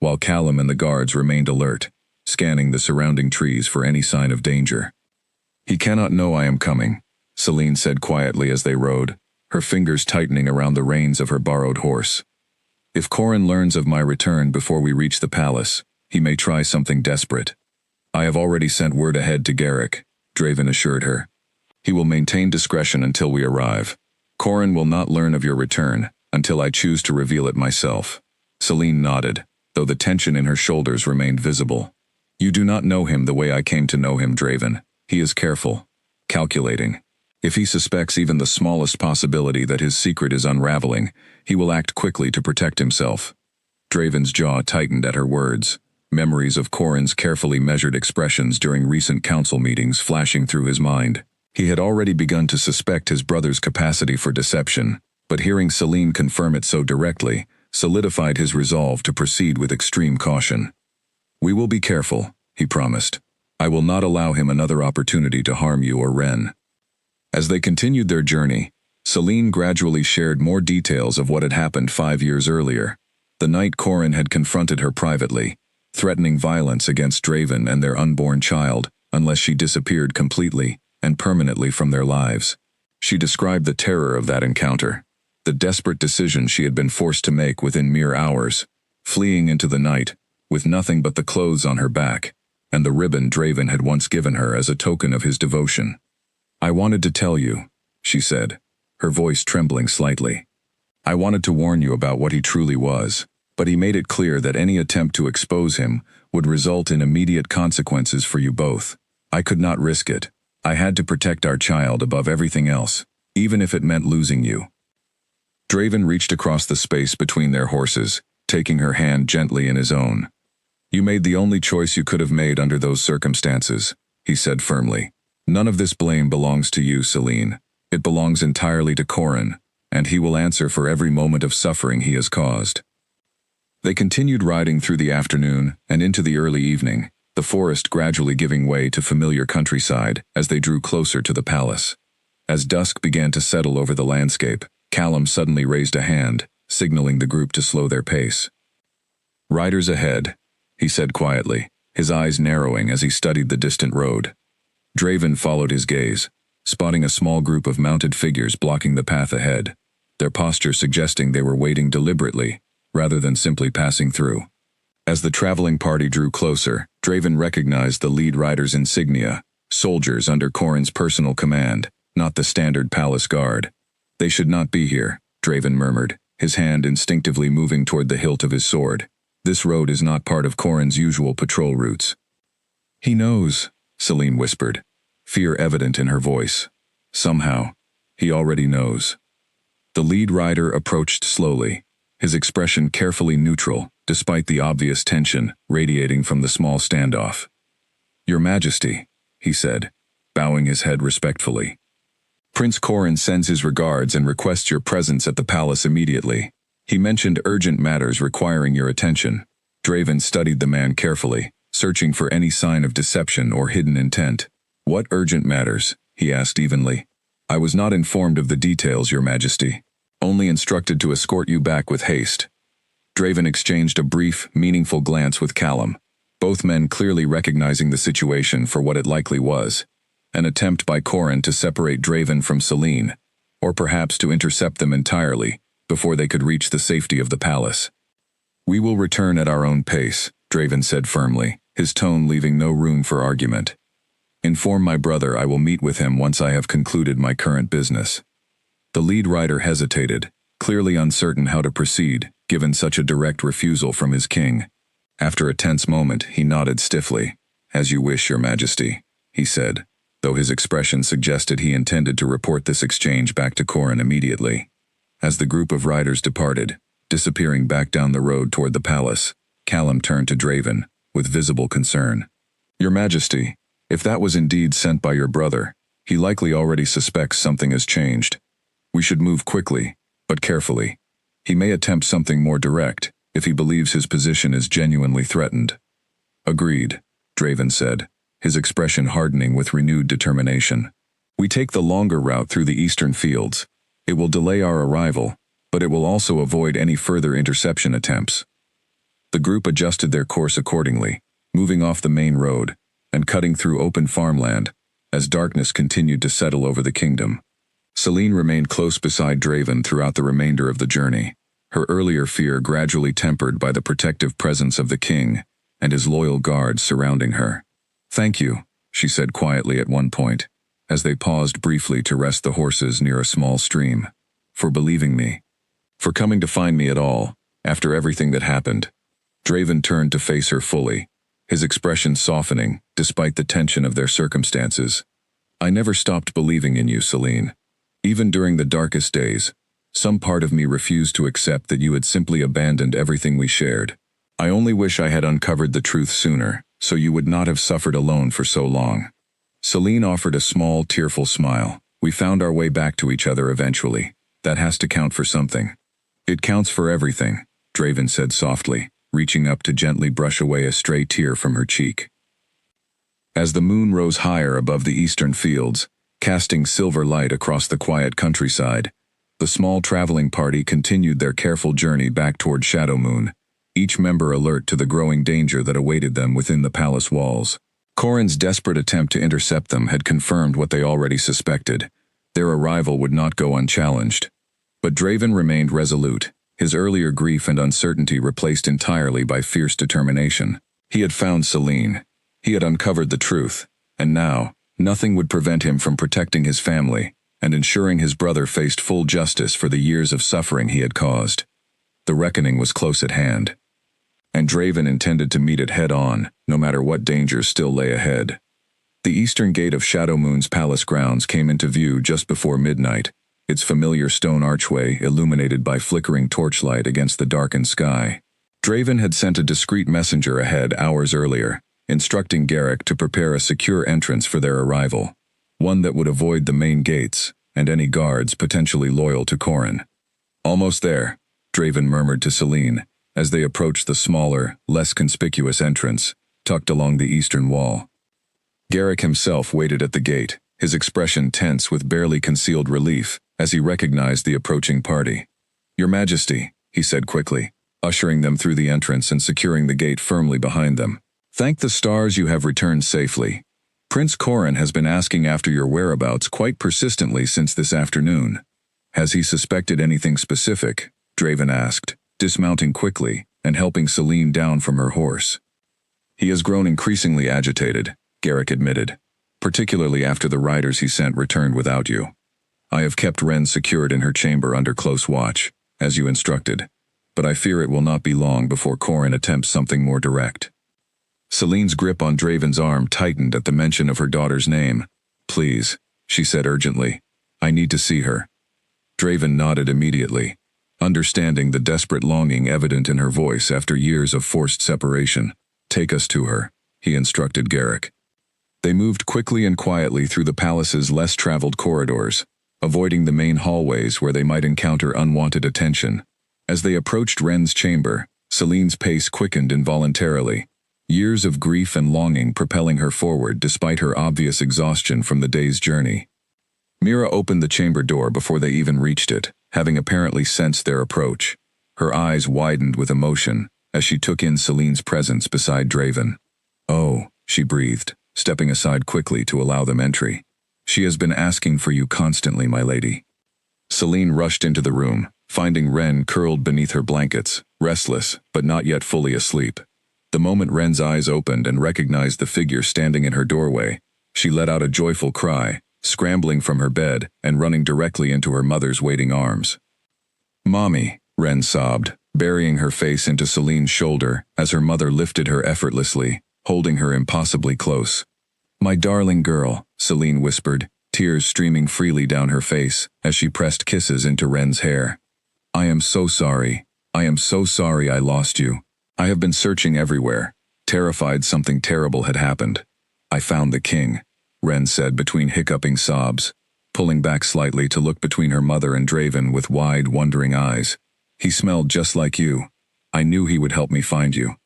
while Callum and the guards remained alert, scanning the surrounding trees for any sign of danger. He cannot know I am coming, Celine said quietly as they rode, her fingers tightening around the reins of her borrowed horse. If Corin learns of my return before we reach the palace, he may try something desperate. I have already sent word ahead to Garrick, Draven assured her. He will maintain discretion until we arrive. Corin will not learn of your return until I choose to reveal it myself. Celine nodded, though the tension in her shoulders remained visible. You do not know him the way I came to know him, Draven. He is careful, calculating. If he suspects even the smallest possibility that his secret is unraveling, he will act quickly to protect himself. Draven's jaw tightened at her words, memories of Corin's carefully measured expressions during recent council meetings flashing through his mind. He had already begun to suspect his brother's capacity for deception, but hearing Celine confirm it so directly solidified his resolve to proceed with extreme caution. We will be careful, he promised. I will not allow him another opportunity to harm you or Ren. As they continued their journey, Celine gradually shared more details of what had happened 5 years earlier, the night Corin had confronted her privately, threatening violence against Draven and their unborn child unless she disappeared completely and permanently from their lives. She described the terror of that encounter, the desperate decision she had been forced to make within mere hours, fleeing into the night, with nothing but the clothes on her back, and the ribbon Draven had once given her as a token of his devotion. I wanted to tell you, she said, her voice trembling slightly. I wanted to warn you about what he truly was, but he made it clear that any attempt to expose him would result in immediate consequences for you both. I could not risk it. I had to protect our child above everything else, even if it meant losing you. Draven reached across the space between their horses, taking her hand gently in his own. You made the only choice you could have made under those circumstances, he said firmly. None of this blame belongs to you, Celine. It belongs entirely to Corin, and he will answer for every moment of suffering he has caused. They continued riding through the afternoon and into the early evening, the forest gradually giving way to familiar countryside as they drew closer to the palace. As dusk began to settle over the landscape, Callum suddenly raised a hand, signaling the group to slow their pace. Riders ahead, he said quietly, his eyes narrowing as he studied the distant road. Draven followed his gaze, spotting a small group of mounted figures blocking the path ahead, their posture suggesting they were waiting deliberately, rather than simply passing through. As the traveling party drew closer, Draven recognized the lead rider's insignia, soldiers under Corrin's personal command, not the standard palace guard. They should not be here, Draven murmured, his hand instinctively moving toward the hilt of his sword. This road is not part of Corrin's usual patrol routes. He knows, Celine whispered, fear evident in her voice. Somehow, he already knows. The lead rider approached slowly, his expression carefully neutral, despite the obvious tension radiating from the small standoff. Your Majesty, he said, bowing his head respectfully. Prince Corrin sends his regards and requests your presence at the palace immediately. He mentioned urgent matters requiring your attention. Draven studied the man carefully, searching for any sign of deception or hidden intent. What urgent matters? He asked evenly. I was not informed of the details, Your Majesty. Only instructed to escort you back with haste. Draven exchanged a brief, meaningful glance with Callum, both men clearly recognizing the situation for what it likely was. An attempt by Corrin to separate Draven from Celine, or perhaps to intercept them entirely, before they could reach the safety of the palace. We will return at our own pace, Draven said firmly, his tone leaving no room for argument. Inform my brother I will meet with him once I have concluded my current business. The lead rider hesitated, clearly uncertain how to proceed, given such a direct refusal from his king. After a tense moment, he nodded stiffly. As you wish, Your Majesty, he said, though his expression suggested he intended to report this exchange back to Corrin immediately. As the group of riders departed, disappearing back down the road toward the palace, Callum turned to Draven, with visible concern. Your Majesty, if that was indeed sent by your brother, he likely already suspects something has changed. We should move quickly, but carefully. He may attempt something more direct, if he believes his position is genuinely threatened. Agreed, Draven said, his expression hardening with renewed determination. We take the longer route through the eastern fields. It will delay our arrival, but it will also avoid any further interception attempts. The group adjusted their course accordingly, moving off the main road and cutting through open farmland as darkness continued to settle over the kingdom. Celine remained close beside Draven throughout the remainder of the journey, her earlier fear gradually tempered by the protective presence of the king and his loyal guards surrounding her. Thank you, she said quietly at one point, as they paused briefly to rest the horses near a small stream. For believing me. For coming to find me at all, after everything that happened. Draven turned to face her fully, his expression softening, despite the tension of their circumstances. I never stopped believing in you, Celine. Even during the darkest days, some part of me refused to accept that you had simply abandoned everything we shared. I only wish I had uncovered the truth sooner, so you would not have suffered alone for so long. Celine offered a small, tearful smile. We found our way back to each other eventually. That has to count for something. It counts for everything, Draven said softly, reaching up to gently brush away a stray tear from her cheek. As the moon rose higher above the eastern fields, casting silver light across the quiet countryside, the small traveling party continued their careful journey back toward Shadowmoon, each member alert to the growing danger that awaited them within the palace walls. Corrin's desperate attempt to intercept them had confirmed what they already suspected. Their arrival would not go unchallenged. But Draven remained resolute, his earlier grief and uncertainty replaced entirely by fierce determination. He had found Celine. He had uncovered the truth, and now, nothing would prevent him from protecting his family and ensuring his brother faced full justice for the years of suffering he had caused. The reckoning was close at hand, and Draven intended to meet it head-on, no matter what dangers still lay ahead. The eastern gate of Shadowmoon's palace grounds came into view just before midnight, its familiar stone archway illuminated by flickering torchlight against the darkened sky. Draven had sent a discreet messenger ahead hours earlier, instructing Garrick to prepare a secure entrance for their arrival, one that would avoid the main gates and any guards potentially loyal to Corrin. Almost there, Draven murmured to Celine, as they approached the smaller, less conspicuous entrance, tucked along the eastern wall. Garrick himself waited at the gate, his expression tense with barely concealed relief as he recognized the approaching party. Your Majesty, he said quickly, ushering them through the entrance and securing the gate firmly behind them. "Thank the stars you have returned safely. Prince Corin has been asking after your whereabouts quite persistently since this afternoon. Has he suspected anything specific?" Draven asked, dismounting quickly and helping Celine down from her horse. "He has grown increasingly agitated," Garrick admitted, "particularly after the riders he sent returned without you. I have kept Ren secured in her chamber under close watch, as you instructed, but I fear it will not be long before Corin attempts something more direct." Celine's grip on Draven's arm tightened at the mention of her daughter's name. "Please," she said urgently. "I need to see her." Draven nodded immediately, understanding the desperate longing evident in her voice after years of forced separation. "Take us to her," he instructed Garrick. They moved quickly and quietly through the palace's less traveled corridors, avoiding the main hallways where they might encounter unwanted attention. As they approached Ren's chamber, Celine's pace quickened involuntarily, years of grief and longing propelling her forward despite her obvious exhaustion from the day's journey. Mira opened the chamber door before they even reached it, having apparently sensed their approach. Her eyes widened with emotion as she took in Celine's presence beside Draven. "Oh," she breathed, stepping aside quickly to allow them entry. "She has been asking for you constantly, my lady." Celine rushed into the room, finding Ren curled beneath her blankets, restless but not yet fully asleep. The moment Ren's eyes opened and recognized the figure standing in her doorway, she let out a joyful cry, scrambling from her bed and running directly into her mother's waiting arms. "Mommy," Ren sobbed, burying her face into Celine's shoulder as her mother lifted her effortlessly, holding her impossibly close. "My darling girl," Celine whispered, tears streaming freely down her face as she pressed kisses into Ren's hair. "I am so sorry. I am so sorry I lost you. I have been searching everywhere, terrified something terrible had happened. I found the king," Ren said between hiccuping sobs, pulling back slightly to look between her mother and Draven with wide, wondering eyes. "He smelled just like you. I knew he would help me find you."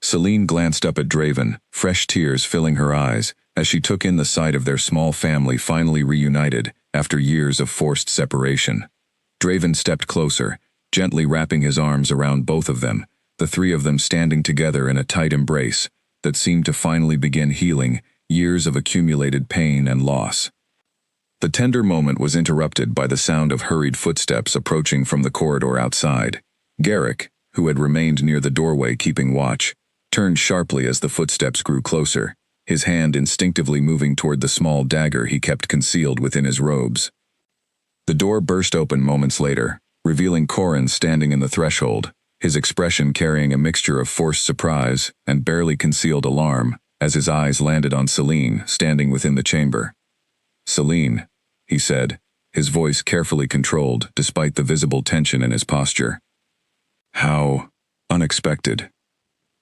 Celine glanced up at Draven, fresh tears filling her eyes, as she took in the sight of their small family finally reunited after years of forced separation. Draven stepped closer, gently wrapping his arms around both of them, the three of them standing together in a tight embrace that seemed to finally begin healing years of accumulated pain and loss. The tender moment was interrupted by the sound of hurried footsteps approaching from the corridor outside. Garrick, who had remained near the doorway keeping watch, turned sharply as the footsteps grew closer, his hand instinctively moving toward the small dagger he kept concealed within his robes. The door burst open moments later, revealing Corin standing in the threshold, his expression carrying a mixture of forced surprise and barely concealed alarm as his eyes landed on Celine standing within the chamber. "Celine," he said, his voice carefully controlled despite the visible tension in his posture. "How unexpected."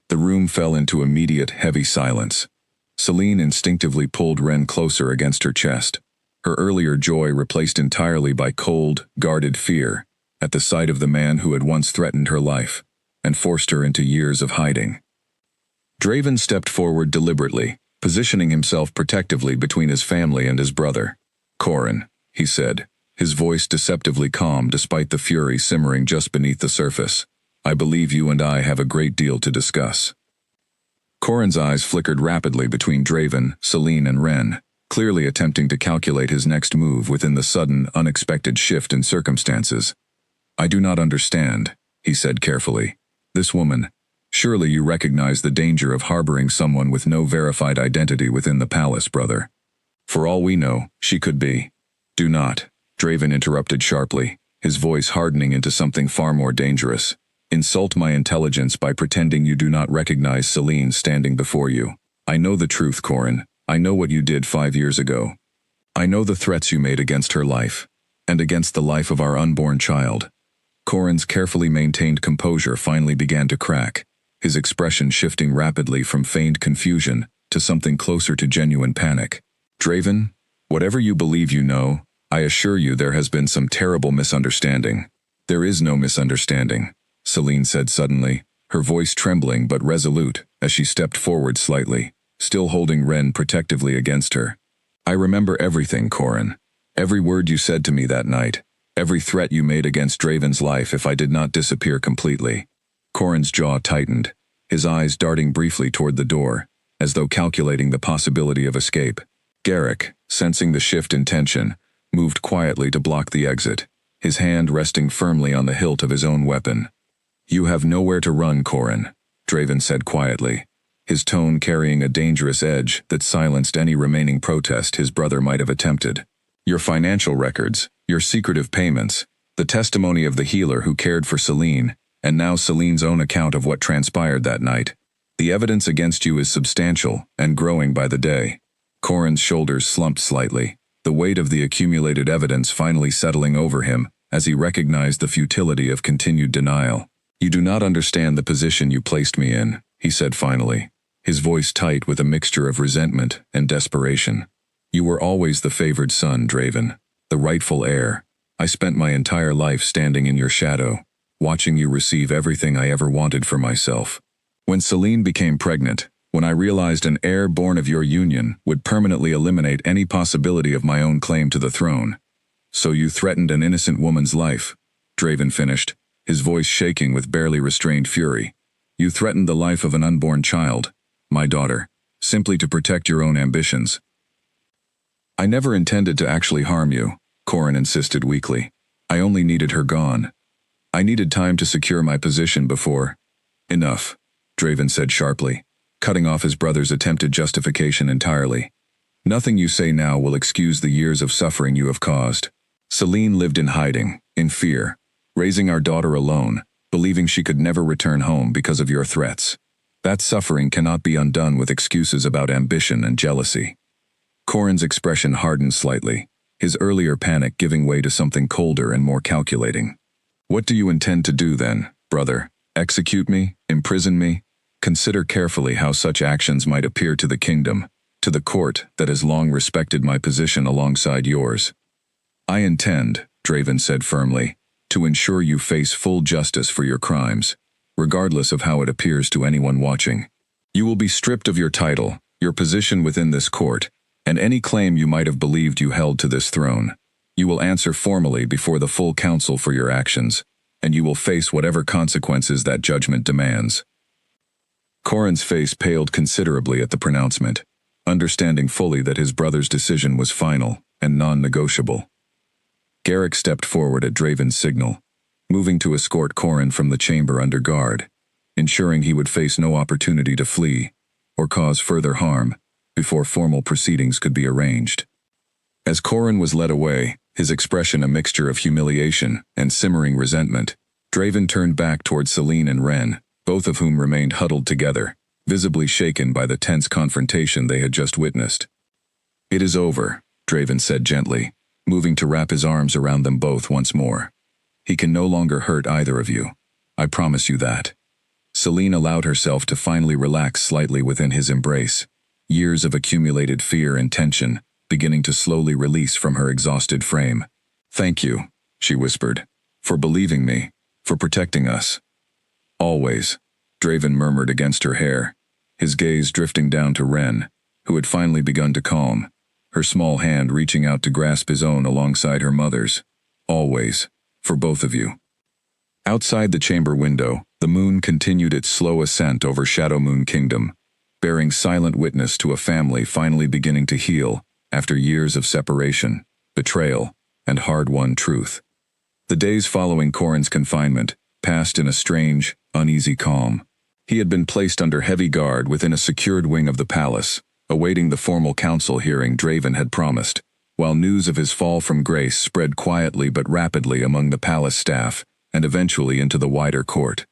The room fell into immediate, heavy silence. Celine instinctively pulled Ren closer against her chest, her earlier joy replaced entirely by cold, guarded fear at the sight of the man who had once threatened her life and forced her into years of hiding. Draven stepped forward deliberately, positioning himself protectively between his family and his brother. "Corin," he said, his voice deceptively calm despite the fury simmering just beneath the surface. "I believe you and I have a great deal to discuss." Corin's eyes flickered rapidly between Draven, Celine, and Ren, clearly attempting to calculate his next move within the sudden, unexpected shift in circumstances. "I do not understand," he said carefully. "This woman, surely you recognize the danger of harboring someone with no verified identity within the palace, brother. For all we know, she could be." "Do not," Draven interrupted sharply, his voice hardening into something far more dangerous. "Insult my intelligence by pretending you do not recognize Celine standing before you. I know the truth, Corin. I know what you did 5 years ago. I know the threats you made against her life, and against the life of our unborn child." Corin's carefully maintained composure finally began to crack, his expression shifting rapidly from feigned confusion to something closer to genuine panic. "Draven, whatever you believe you know, I assure you there has been some terrible misunderstanding." "There is no misunderstanding," Celine said suddenly, her voice trembling but resolute as she stepped forward slightly, still holding Ren protectively against her. "I remember everything, Corin. Every word you said to me that night, every threat you made against Draven's life if I did not disappear completely. Corin's jaw tightened, his eyes darting briefly toward the door, as though calculating the possibility of escape. Garrick, sensing the shift in tension, moved quietly to block the exit, his hand resting firmly on the hilt of his own weapon. "You have nowhere to run, Corin," Draven said quietly, his tone carrying a dangerous edge that silenced any remaining protest his brother might have attempted. "Your financial records, your secretive payments, the testimony of the healer who cared for Celine, and now Celine's own account of what transpired that night. The evidence against you is substantial and growing by the day." Corin's shoulders slumped slightly, the weight of the accumulated evidence finally settling over him as he recognized the futility of continued denial. "You do not understand the position you placed me in," he said finally, his voice tight with a mixture of resentment and desperation. "You were always the favored son, Draven, the rightful heir. I spent my entire life standing in your shadow, watching you receive everything I ever wanted for myself. When Celine became pregnant, when I realized an heir born of your union would permanently eliminate any possibility of my own claim to the throne. So you threatened an innocent woman's life," Draven finished, his voice shaking with barely restrained fury. "You threatened the life of an unborn child, my daughter, simply to protect your own ambitions." "I never intended to actually harm you," Corin insisted weakly. "I only needed her gone. I needed time to secure my position before—" "Enough," Draven said sharply, cutting off his brother's attempted justification entirely. "Nothing you say now will excuse the years of suffering you have caused. Celine lived in hiding, in fear, raising our daughter alone, believing she could never return home because of your threats. That suffering cannot be undone with excuses about ambition and jealousy." Corin's expression hardened slightly, his earlier panic giving way to something colder and more calculating. "What do you intend to do then, brother? Execute me? Imprison me? Consider carefully how such actions might appear to the kingdom, to the court that has long respected my position alongside yours." "I intend," Draven said firmly, "to ensure you face full justice for your crimes, regardless of how it appears to anyone watching. You will be stripped of your title, your position within this court, and any claim you might have believed you held to this throne. You will answer formally before the full council for your actions, and you will face whatever consequences that judgment demands." Corin's face paled considerably at the pronouncement, understanding fully that his brother's decision was final and non-negotiable. Garrick stepped forward at Draven's signal, moving to escort Corin from the chamber under guard, ensuring he would face no opportunity to flee or cause further harm before formal proceedings could be arranged. As Corin was led away, his expression a mixture of humiliation and simmering resentment, Draven turned back toward Celine and Ren, both of whom remained huddled together, visibly shaken by the tense confrontation they had just witnessed. "It is over," Draven said gently, moving to wrap his arms around them both once more. "He can no longer hurt either of you. I promise you that." Celine allowed herself to finally relax slightly within his embrace, years of accumulated fear and tension beginning to slowly release from her exhausted frame. "Thank you," she whispered, "for believing me, for protecting us." "Always," Draven murmured against her hair, his gaze drifting down to Ren, who had finally begun to calm, her small hand reaching out to grasp his own alongside her mother's. "Always, for both of you." Outside the chamber window, the moon continued its slow ascent over Shadow Moon Kingdom, bearing silent witness to a family finally beginning to heal after years of separation, betrayal, and hard-won truth. The days following Corin's confinement passed in a strange, uneasy calm. He had been placed under heavy guard within a secured wing of the palace, awaiting the formal council hearing Draven had promised, while news of his fall from grace spread quietly but rapidly among the palace staff and eventually into the wider court.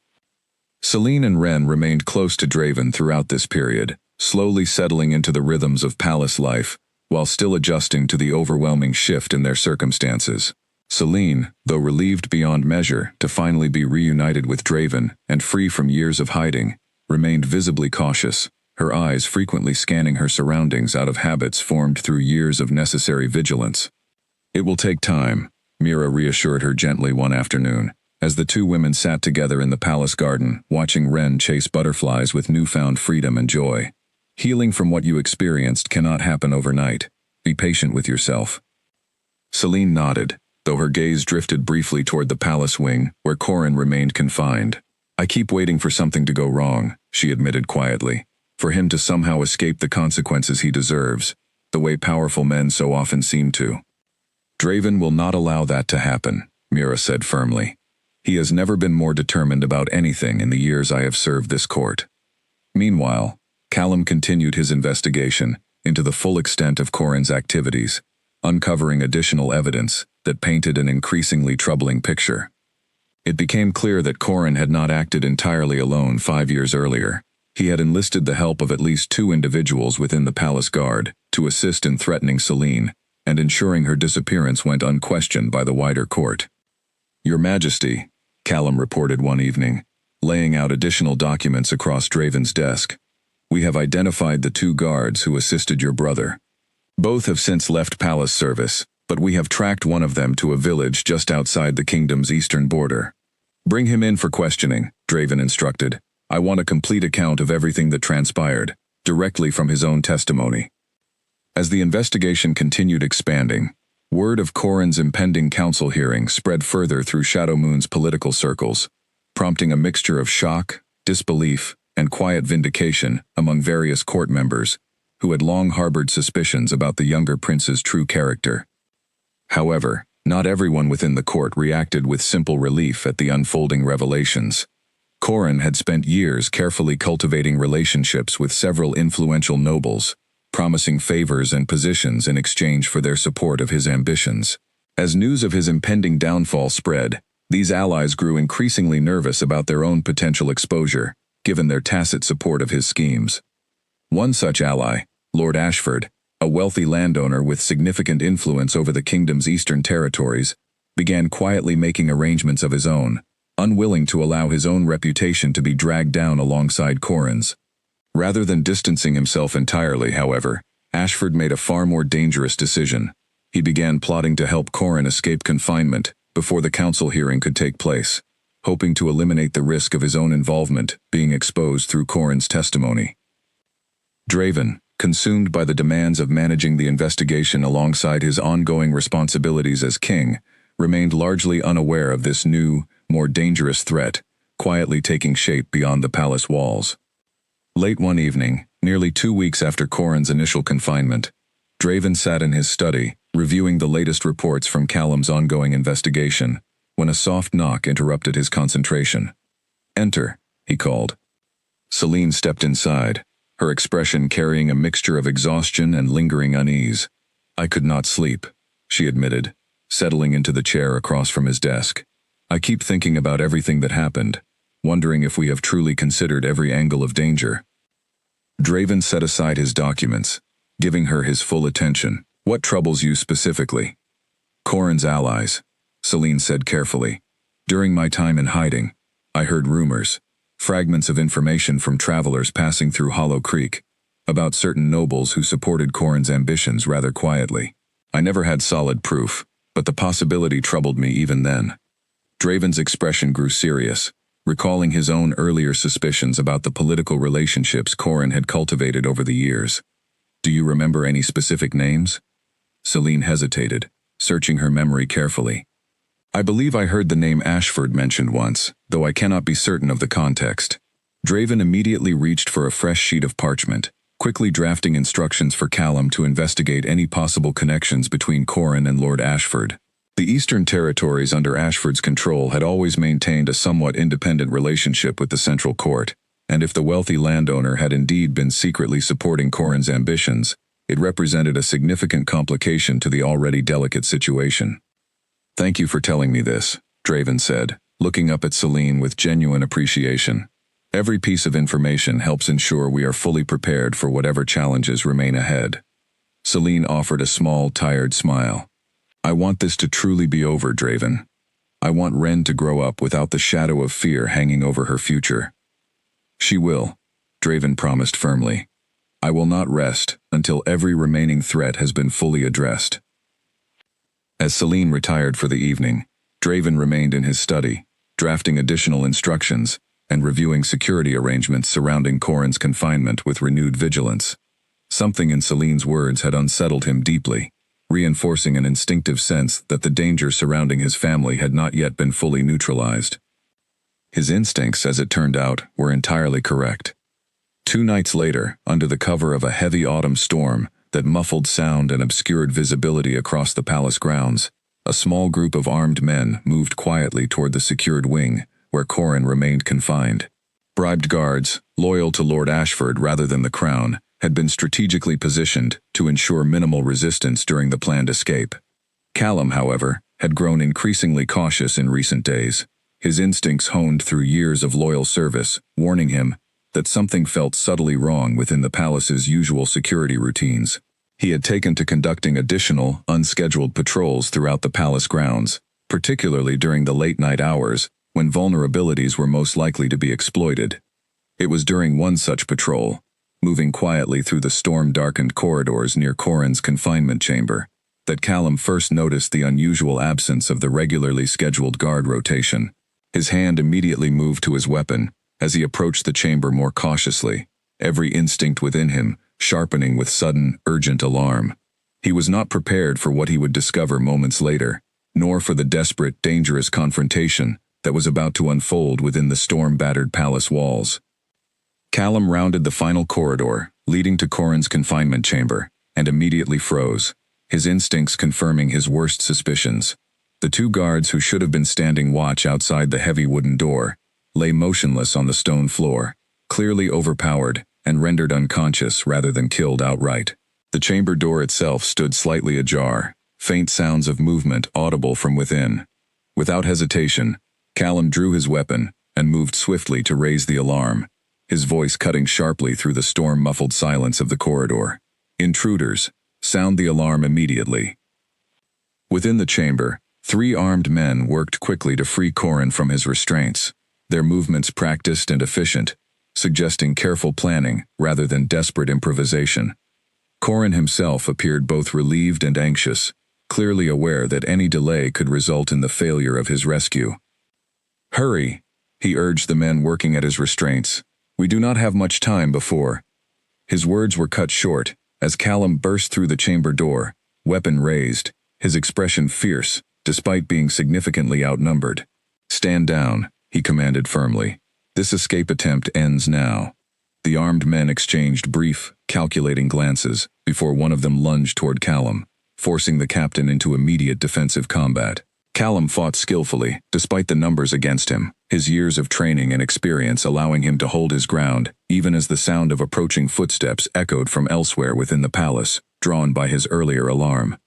Celine and Ren remained close to Draven throughout this period, slowly settling into the rhythms of palace life, while still adjusting to the overwhelming shift in their circumstances. Celine, though relieved beyond measure to finally be reunited with Draven and free from years of hiding, remained visibly cautious, her eyes frequently scanning her surroundings out of habits formed through years of necessary vigilance. "It will take time," Mira reassured her gently one afternoon, as the two women sat together in the palace garden, watching Ren chase butterflies with newfound freedom and joy. "Healing from what you experienced cannot happen overnight. Be patient with yourself." Celine nodded, though her gaze drifted briefly toward the palace wing, where Corin remained confined. I keep waiting for something to go wrong, she admitted quietly, for him to somehow escape the consequences he deserves, the way powerful men so often seem to. Draven will not allow that to happen, Mira said firmly. He has never been more determined about anything in the years I have served this court. Meanwhile, Callum continued his investigation into the full extent of Corrin's activities, uncovering additional evidence that painted an increasingly troubling picture. It became clear that Corrin had not acted entirely alone 5 years earlier. He had enlisted the help of at least 2 individuals within the palace guard to assist in threatening Celine and ensuring her disappearance went unquestioned by the wider court. Your Majesty, Callum reported one evening, laying out additional documents across Draven's desk. We have identified the 2 guards who assisted your brother. Both have since left palace service, but we have tracked one of them to a village just outside the kingdom's eastern border. Bring him in for questioning, Draven instructed. I want a complete account of everything that transpired, directly from his own testimony. As the investigation continued expanding, word of Corrin's impending council hearing spread further through Shadowmoon's political circles, prompting a mixture of shock, disbelief, and quiet vindication among various court members who had long harbored suspicions about the younger prince's true character. However, not everyone within the court reacted with simple relief at the unfolding revelations. Corrin had spent years carefully cultivating relationships with several influential nobles, promising favors and positions in exchange for their support of his ambitions. As news of his impending downfall spread, these allies grew increasingly nervous about their own potential exposure, given their tacit support of his schemes. One such ally, Lord Ashford, a wealthy landowner with significant influence over the kingdom's eastern territories, began quietly making arrangements of his own, unwilling to allow his own reputation to be dragged down alongside Corrin's. Rather than distancing himself entirely, however, Ashford made a far more dangerous decision. He began plotting to help Corrin escape confinement before the council hearing could take place, hoping to eliminate the risk of his own involvement being exposed through Corrin's testimony. Draven, consumed by the demands of managing the investigation alongside his ongoing responsibilities as king, remained largely unaware of this new, more dangerous threat, quietly taking shape beyond the palace walls. Late one evening, nearly 2 weeks after Corrin's initial confinement, Draven sat in his study, reviewing the latest reports from Callum's ongoing investigation, when a soft knock interrupted his concentration. Enter, he called. Celine stepped inside, her expression carrying a mixture of exhaustion and lingering unease. I could not sleep, she admitted, settling into the chair across from his desk. I keep thinking about everything that happened, wondering if we have truly considered every angle of danger. Draven set aside his documents, giving her his full attention. What troubles you specifically? Corrin's allies, Celine said carefully. During my time in hiding, I heard rumors, fragments of information from travelers passing through Hollow Creek, about certain nobles who supported Corrin's ambitions rather quietly. I never had solid proof, but the possibility troubled me even then. Draven's expression grew serious, recalling his own earlier suspicions about the political relationships Corrin had cultivated over the years. Do you remember any specific names? Celine hesitated, searching her memory carefully. I believe I heard the name Ashford mentioned once, though I cannot be certain of the context. Draven immediately reached for a fresh sheet of parchment, quickly drafting instructions for Callum to investigate any possible connections between Corrin and Lord Ashford. The eastern territories under Ashford's control had always maintained a somewhat independent relationship with the central court, and if the wealthy landowner had indeed been secretly supporting Corrin's ambitions, it represented a significant complication to the already delicate situation. Thank you for telling me this, Draven said, looking up at Celine with genuine appreciation. Every piece of information helps ensure we are fully prepared for whatever challenges remain ahead. Celine offered a small, tired smile. I want this to truly be over, Draven. I want Ren to grow up without the shadow of fear hanging over her future. She will, Draven promised firmly. I will not rest until every remaining threat has been fully addressed. As Celine retired for the evening, Draven remained in his study, drafting additional instructions and reviewing security arrangements surrounding Corrin's confinement with renewed vigilance. Something in Celine's words had unsettled him deeply, reinforcing an instinctive sense that the danger surrounding his family had not yet been fully neutralized. His instincts, as it turned out, were entirely correct. 2 nights later, under the cover of a heavy autumn storm that muffled sound and obscured visibility across the palace grounds, a small group of armed men moved quietly toward the secured wing, where Corin remained confined. Bribed guards, loyal to Lord Ashford rather than the crown, had been strategically positioned to ensure minimal resistance during the planned escape. Callum, however, had grown increasingly cautious in recent days, his instincts honed through years of loyal service, warning him that something felt subtly wrong within the palace's usual security routines. He had taken to conducting additional, unscheduled patrols throughout the palace grounds, particularly during the late-night hours, when vulnerabilities were most likely to be exploited. It was during one such patrol, moving quietly through the storm-darkened corridors near Corin's confinement chamber, that Callum first noticed the unusual absence of the regularly scheduled guard rotation. His hand immediately moved to his weapon as he approached the chamber more cautiously, every instinct within him sharpening with sudden, urgent alarm. He was not prepared for what he would discover moments later, nor for the desperate, dangerous confrontation that was about to unfold within the storm-battered palace walls. Callum rounded the final corridor, leading to Corin's confinement chamber, and immediately froze, his instincts confirming his worst suspicions. The 2 guards who should have been standing watch outside the heavy wooden door lay motionless on the stone floor, clearly overpowered and rendered unconscious rather than killed outright. The chamber door itself stood slightly ajar, faint sounds of movement audible from within. Without hesitation, Callum drew his weapon and moved swiftly to raise the alarm, his voice cutting sharply through the storm-muffled silence of the corridor. "Intruders, sound the alarm immediately." Within the chamber, 3 armed men worked quickly to free Corin from his restraints, their movements practiced and efficient, suggesting careful planning rather than desperate improvisation. Corin himself appeared both relieved and anxious, clearly aware that any delay could result in the failure of his rescue. "Hurry," he urged the men working at his restraints. "We do not have much time before." His words were cut short as Callum burst through the chamber door, weapon raised, his expression fierce, despite being significantly outnumbered. "Stand down," he commanded firmly. "This escape attempt ends now." The armed men exchanged brief, calculating glances before one of them lunged toward Callum, forcing the captain into immediate defensive combat. Callum fought skillfully, despite the numbers against him, his years of training and experience allowing him to hold his ground, even as the sound of approaching footsteps echoed from elsewhere within the palace, drawn by his earlier alarm.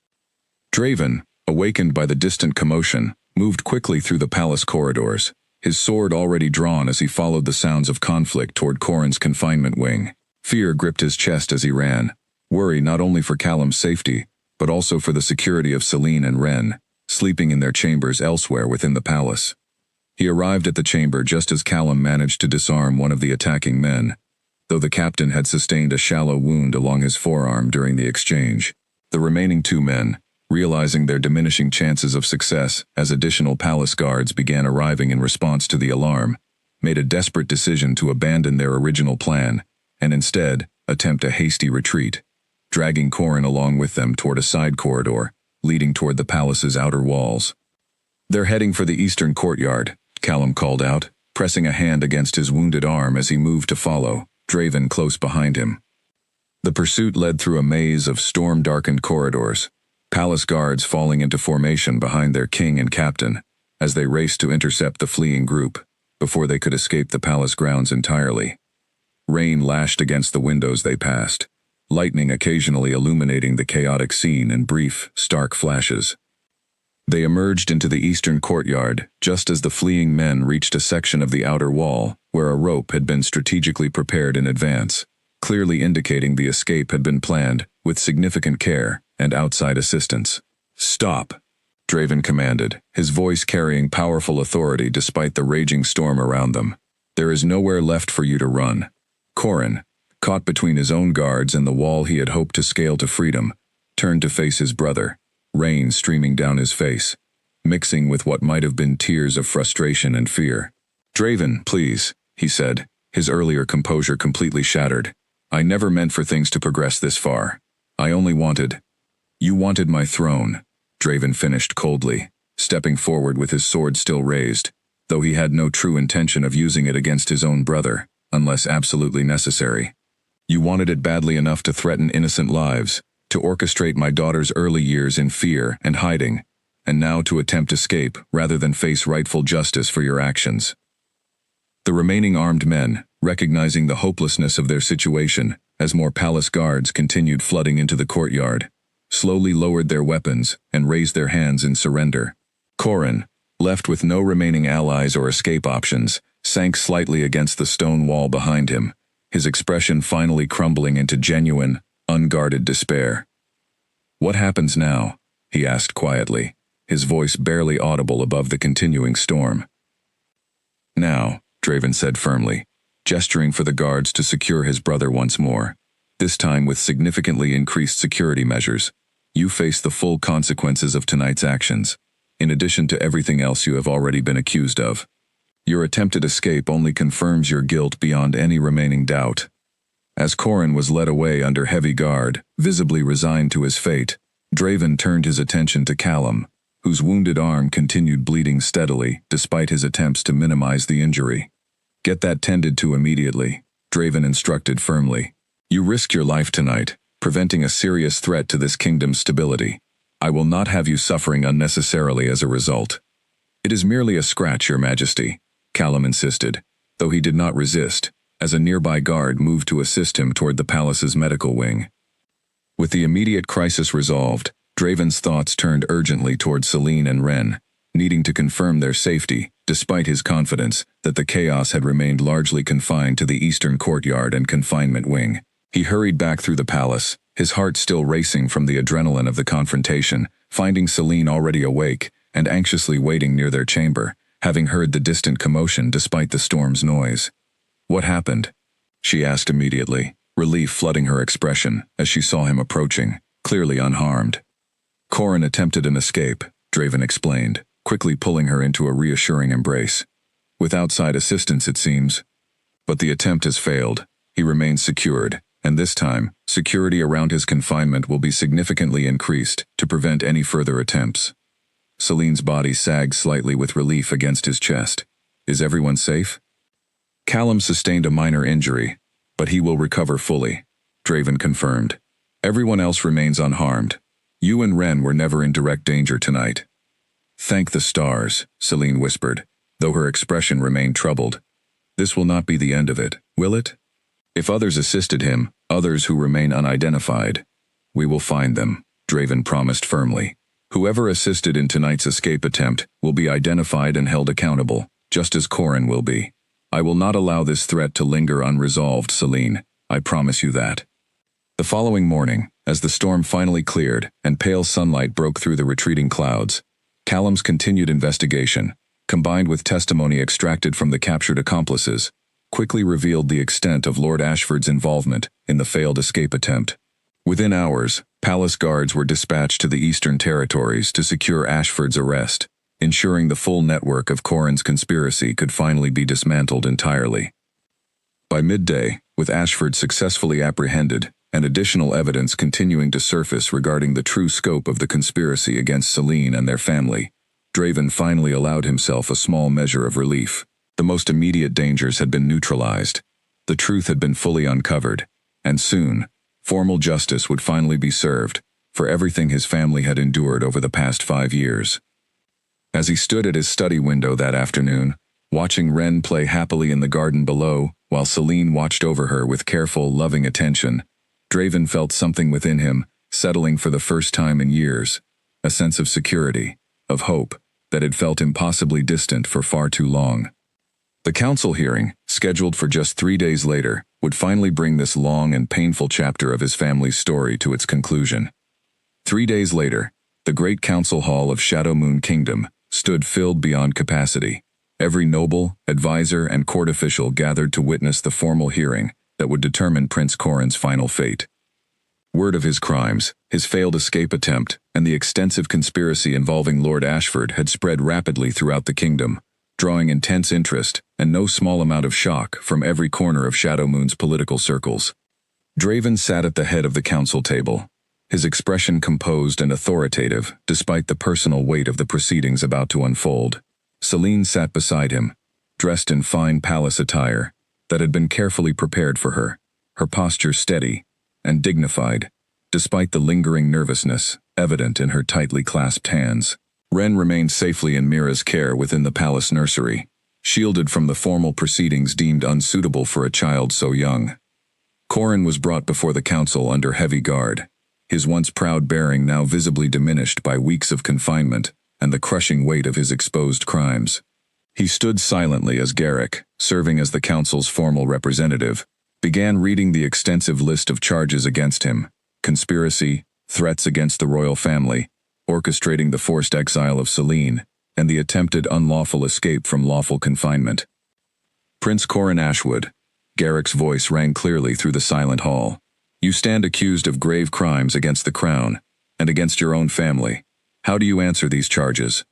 Draven, awakened by the distant commotion, moved quickly through the palace corridors, his sword already drawn as he followed the sounds of conflict toward Corin's confinement wing. Fear gripped his chest as he ran, worry not only for Callum's safety, but also for the security of Celine and Ren, sleeping in their chambers elsewhere within the palace. He arrived at the chamber just as Callum managed to disarm one of the attacking men, though the captain had sustained a shallow wound along his forearm during the exchange. The remaining 2 men, realizing their diminishing chances of success as additional palace guards began arriving in response to the alarm, made a desperate decision to abandon their original plan and instead attempt a hasty retreat, dragging Corin along with them toward a side corridor leading toward the palace's outer walls. "They're heading for the eastern courtyard," Callum called out, pressing a hand against his wounded arm as he moved to follow, Draven close behind him. The pursuit led through a maze of storm-darkened corridors, palace guards falling into formation behind their king and captain as they raced to intercept the fleeing group before they could escape the palace grounds entirely. Rain lashed against the windows they passed, lightning occasionally illuminating the chaotic scene in brief, stark flashes. They emerged into the eastern courtyard just as the fleeing men reached a section of the outer wall where a rope had been strategically prepared in advance, clearly indicating the escape had been planned with significant care and outside assistance. "Stop," Draven commanded, his voice carrying powerful authority despite the raging storm around them. "There is nowhere left for you to run." Corin, caught between his own guards and the wall he had hoped to scale to freedom, turned to face his brother, rain streaming down his face, mixing with what might have been tears of frustration and fear. "Draven, please," he said, his earlier composure completely shattered. "I never meant for things to progress this far. I only wanted—" "You wanted my throne," Draven finished coldly, stepping forward with his sword still raised. though he had no true intention of using it against his own brother, unless absolutely necessary. You wanted it badly enough to threaten innocent lives, to orchestrate my daughter's early years in fear and hiding, and now to attempt escape rather than face rightful justice for your actions. The remaining armed men, recognizing the hopelessness of their situation as more palace guards continued flooding into the courtyard, slowly lowered their weapons and raised their hands in surrender. Corin, left with no remaining allies or escape options, sank slightly against the stone wall behind him, his expression finally crumbling into genuine, unguarded despair. "What happens now?" he asked quietly, his voice barely audible above the continuing storm. "Now," Draven said firmly, gesturing for the guards to secure his brother once more, this time with significantly increased security measures, "you face the full consequences of tonight's actions, in addition to everything else you have already been accused of. Your attempted escape only confirms your guilt beyond any remaining doubt." As Corin was led away under heavy guard, visibly resigned to his fate, Draven turned his attention to Callum, whose wounded arm continued bleeding steadily despite his attempts to minimize the injury. "Get that tended to immediately," Draven instructed firmly. "You risked your life tonight, preventing a serious threat to this kingdom's stability. I will not have you suffering unnecessarily as a result." "It is merely a scratch, Your Majesty," Callum insisted, though he did not resist, as a nearby guard moved to assist him toward the palace's medical wing. With the immediate crisis resolved, Draven's thoughts turned urgently toward Celine and Ren, needing to confirm their safety, despite his confidence that the chaos had remained largely confined to the eastern courtyard and confinement wing. He hurried back through the palace, his heart still racing from the adrenaline of the confrontation, finding Celine already awake and anxiously waiting near their chamber, having heard the distant commotion despite the storm's noise. "What happened?" she asked immediately, relief flooding her expression as she saw him approaching, clearly unharmed. "Corin attempted an escape," Draven explained, quickly pulling her into a reassuring embrace. "With outside assistance, it seems. But the attempt has failed. He remains secured, and this time, security around his confinement will be significantly increased to prevent any further attempts." Celine's body sagged slightly with relief against his chest. "Is everyone safe?" "Callum sustained a minor injury, but he will recover fully," Draven confirmed. "Everyone else remains unharmed. You and Ren were never in direct danger tonight." "Thank the stars," Celine whispered, though her expression remained troubled. "This will not be the end of it, will it? If others assisted him, others who remain unidentified, we will find them," Draven promised firmly. "Whoever assisted in tonight's escape attempt will be identified and held accountable, just as Corin will be. I will not allow this threat to linger unresolved, Celine. I promise you that." The following morning, as the storm finally cleared and pale sunlight broke through the retreating clouds, Callum's continued investigation, combined with testimony extracted from the captured accomplices, quickly revealed the extent of Lord Ashford's involvement in the failed escape attempt. Within hours, palace guards were dispatched to the eastern territories to secure Ashford's arrest, ensuring the full network of Corin's conspiracy could finally be dismantled entirely. By midday, with Ashford successfully apprehended, and additional evidence continuing to surface regarding the true scope of the conspiracy against Celine and their family, Draven finally allowed himself a small measure of relief. The most immediate dangers had been neutralized, the truth had been fully uncovered, and soon, formal justice would finally be served for everything his family had endured over the past 5 years. As he stood at his study window that afternoon, watching Ren play happily in the garden below, while Celine watched over her with careful, loving attention, Draven felt something within him, settling for the first time in years, a sense of security, of hope, that had felt impossibly distant for far too long. The council hearing, scheduled for just 3 days later, would finally bring this long and painful chapter of his family's story to its conclusion. 3 days later, the great council hall of Shadowmoon Kingdom stood filled beyond capacity. Every noble, advisor, and court official gathered to witness the formal hearing that would determine Prince Corin's final fate. Word of his crimes, his failed escape attempt, and the extensive conspiracy involving Lord Ashford had spread rapidly throughout the kingdom, drawing intense interest and no small amount of shock from every corner of Shadowmoon's political circles. Draven sat at the head of the council table, his expression composed and authoritative despite the personal weight of the proceedings about to unfold. Celine sat beside him, dressed in fine palace attire that had been carefully prepared for her posture steady and dignified, despite the lingering nervousness evident in her tightly clasped hands. Ren remained safely in Mira's care within the palace nursery, shielded from the formal proceedings deemed unsuitable for a child so young. Corin was brought before the council under heavy guard, his once proud bearing now visibly diminished by weeks of confinement and the crushing weight of his exposed crimes. He stood silently as Garrick, serving as the council's formal representative, began reading the extensive list of charges against him: conspiracy, threats against the royal family, orchestrating the forced exile of Celine, and the attempted unlawful escape from lawful confinement. Prince Corin Ashwood, Garrick's voice rang clearly through the silent hall. You stand accused of grave crimes against the crown, and against your own family. How do you answer these charges?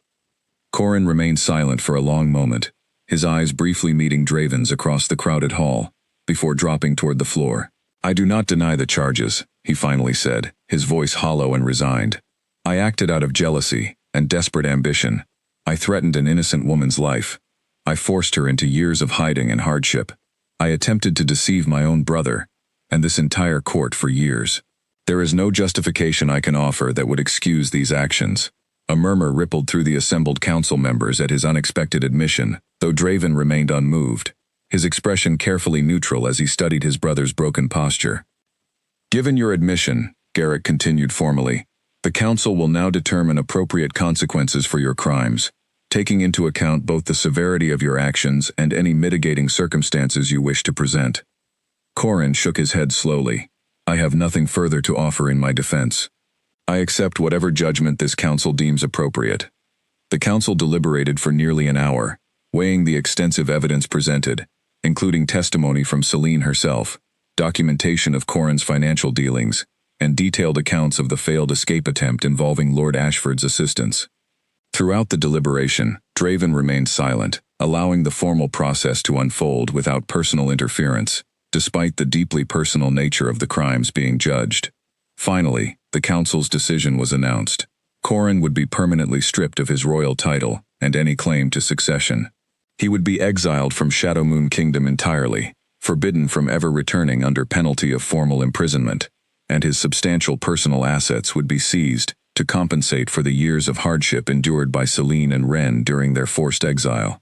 Corin remained silent for a long moment, his eyes briefly meeting Draven's across the crowded hall, before dropping toward the floor. I do not deny the charges, he finally said, his voice hollow and resigned. I acted out of jealousy and desperate ambition. I threatened an innocent woman's life. I forced her into years of hiding and hardship. I attempted to deceive my own brother, and this entire court for years. There is no justification I can offer that would excuse these actions. A murmur rippled through the assembled council members at his unexpected admission, though Draven remained unmoved, his expression carefully neutral as he studied his brother's broken posture. Given your admission, Garrick continued formally, the council will now determine appropriate consequences for your crimes, taking into account both the severity of your actions and any mitigating circumstances you wish to present. Corin shook his head slowly. I have nothing further to offer in my defense. I accept whatever judgment this council deems appropriate. The council deliberated for nearly an hour, weighing the extensive evidence presented, including testimony from Celine herself, documentation of Corin's financial dealings, and detailed accounts of the failed escape attempt involving Lord Ashford's assistance. Throughout the deliberation, Draven remained silent, allowing the formal process to unfold without personal interference, despite the deeply personal nature of the crimes being judged. Finally, the council's decision was announced. Corin would be permanently stripped of his royal title and any claim to succession. He would be exiled from Shadowmoon Kingdom entirely, forbidden from ever returning under penalty of formal imprisonment, and his substantial personal assets would be seized to compensate for the years of hardship endured by Celine and Ren during their forced exile.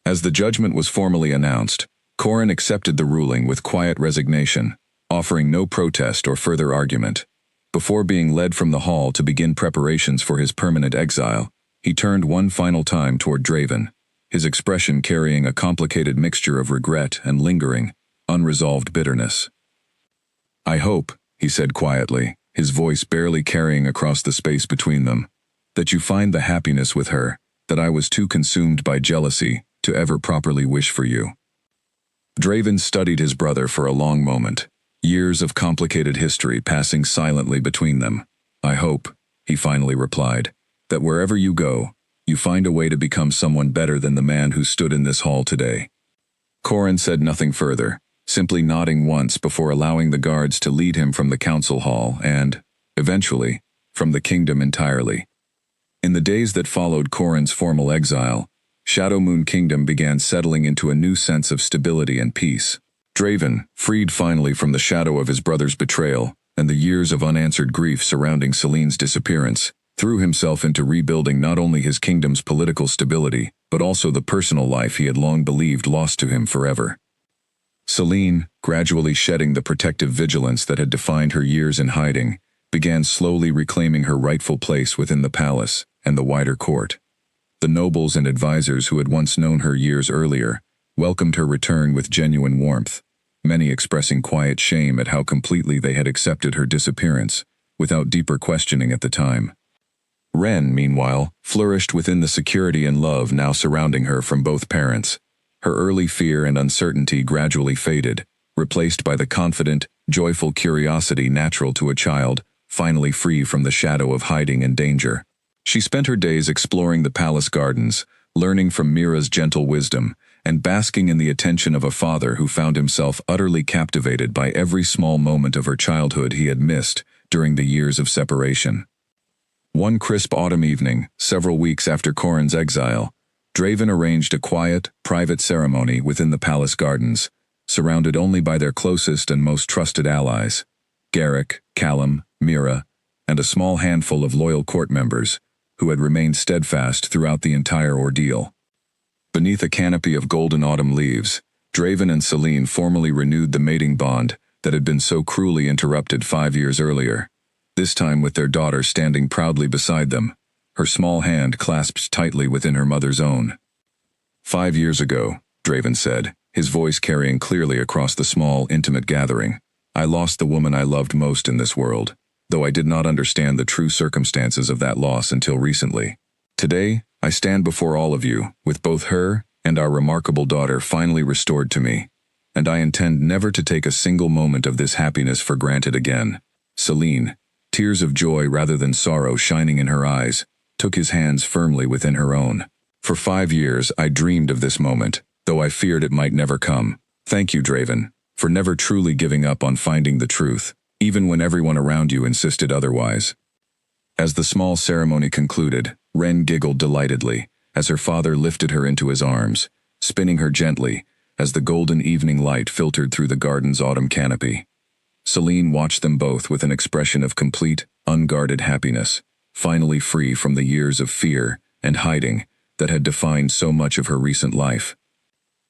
As the judgment was formally announced, Corin accepted the ruling with quiet resignation, offering no protest or further argument. Before being led from the hall to begin preparations for his permanent exile, he turned one final time toward Draven, his expression carrying a complicated mixture of regret and lingering, unresolved bitterness. I hope, he said quietly, his voice barely carrying across the space between them, that you find the happiness with her that I was too consumed by jealousy to ever properly wish for you. Draven studied his brother for a long moment, years of complicated history passing silently between them. I hope, he finally replied, that wherever you go, you find a way to become someone better than the man who stood in this hall today. Corin said nothing further, simply nodding once before allowing the guards to lead him from the council hall and, eventually, from the kingdom entirely. In the days that followed Corin's formal exile, Shadowmoon Kingdom began settling into a new sense of stability and peace. Draven, freed finally from the shadow of his brother's betrayal and the years of unanswered grief surrounding Celine's disappearance, threw himself into rebuilding not only his kingdom's political stability, but also the personal life he had long believed lost to him forever. Celine, gradually shedding the protective vigilance that had defined her years in hiding, began slowly reclaiming her rightful place within the palace and the wider court. The nobles and advisors who had once known her years earlier welcomed her return with genuine warmth, many expressing quiet shame at how completely they had accepted her disappearance, without deeper questioning at the time. Ren, meanwhile, flourished within the security and love now surrounding her from both parents. Her early fear and uncertainty gradually faded, replaced by the confident, joyful curiosity natural to a child, finally free from the shadow of hiding and danger. She spent her days exploring the palace gardens, learning from Mira's gentle wisdom, and basking in the attention of a father who found himself utterly captivated by every small moment of her childhood he had missed during the years of separation. One crisp autumn evening, several weeks after Corin's exile, Draven arranged a quiet, private ceremony within the palace gardens, surrounded only by their closest and most trusted allies, Garrick, Callum, Mira, and a small handful of loyal court members, who had remained steadfast throughout the entire ordeal. Beneath a canopy of golden autumn leaves, Draven and Selene formally renewed the mating bond that had been so cruelly interrupted 5 years earlier, this time with their daughter standing proudly beside them, her small hand clasped tightly within her mother's own. 5 years ago, Draven said, his voice carrying clearly across the small, intimate gathering, I lost the woman I loved most in this world, though I did not understand the true circumstances of that loss until recently. Today, I stand before all of you, with both her and our remarkable daughter finally restored to me, and I intend never to take a single moment of this happiness for granted again. Selene, tears of joy rather than sorrow shining in her eyes, took his hands firmly within her own. For 5 years I dreamed of this moment, though I feared it might never come. Thank you, Draven, for never truly giving up on finding the truth, even when everyone around you insisted otherwise. As the small ceremony concluded, Ren giggled delightedly as her father lifted her into his arms, spinning her gently as the golden evening light filtered through the garden's autumn canopy. Selene watched them both with an expression of complete, unguarded happiness, finally free from the years of fear and hiding that had defined so much of her recent life.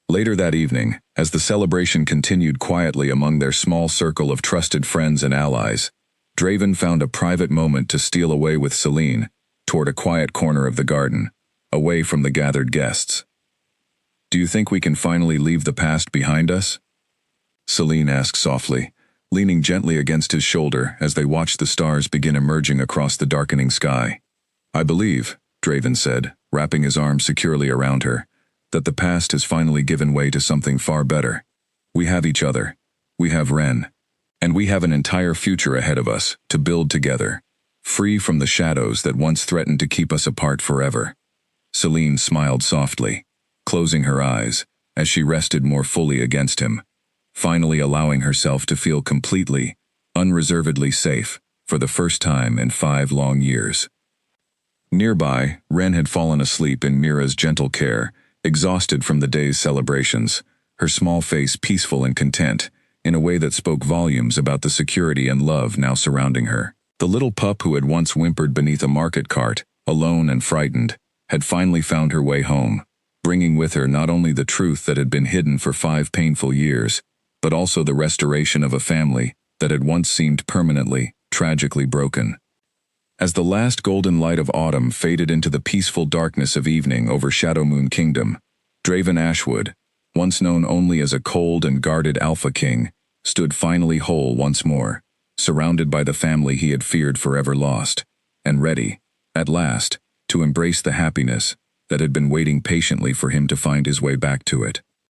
Later that evening, as the celebration continued quietly among their small circle of trusted friends and allies, Draven found a private moment to steal away with Selene toward a quiet corner of the garden, away from the gathered guests. Do you think we can finally leave the past behind us? Selene asked softly, leaning gently against his shoulder as they watched the stars begin emerging across the darkening sky. I believe, Draven said, wrapping his arms securely around her, that the past has finally given way to something far better. We have each other. We have Ren. And we have an entire future ahead of us to build together, free from the shadows that once threatened to keep us apart forever. Selene smiled softly, closing her eyes as she rested more fully against him, finally allowing herself to feel completely, unreservedly safe for the first time in 5 long years. Nearby, Ren had fallen asleep in Mira's gentle care, exhausted from the day's celebrations, her small face peaceful and content, in a way that spoke volumes about the security and love now surrounding her. The little pup who had once whimpered beneath a market cart, alone and frightened, had finally found her way home, bringing with her not only the truth that had been hidden for 5 painful years, but also the restoration of a family that had once seemed permanently, tragically broken. As the last golden light of autumn faded into the peaceful darkness of evening over Shadowmoon Kingdom, Draven Ashwood, once known only as a cold and guarded Alpha King, stood finally whole once more, surrounded by the family he had feared forever lost, and ready, at last, to embrace the happiness that had been waiting patiently for him to find his way back to it.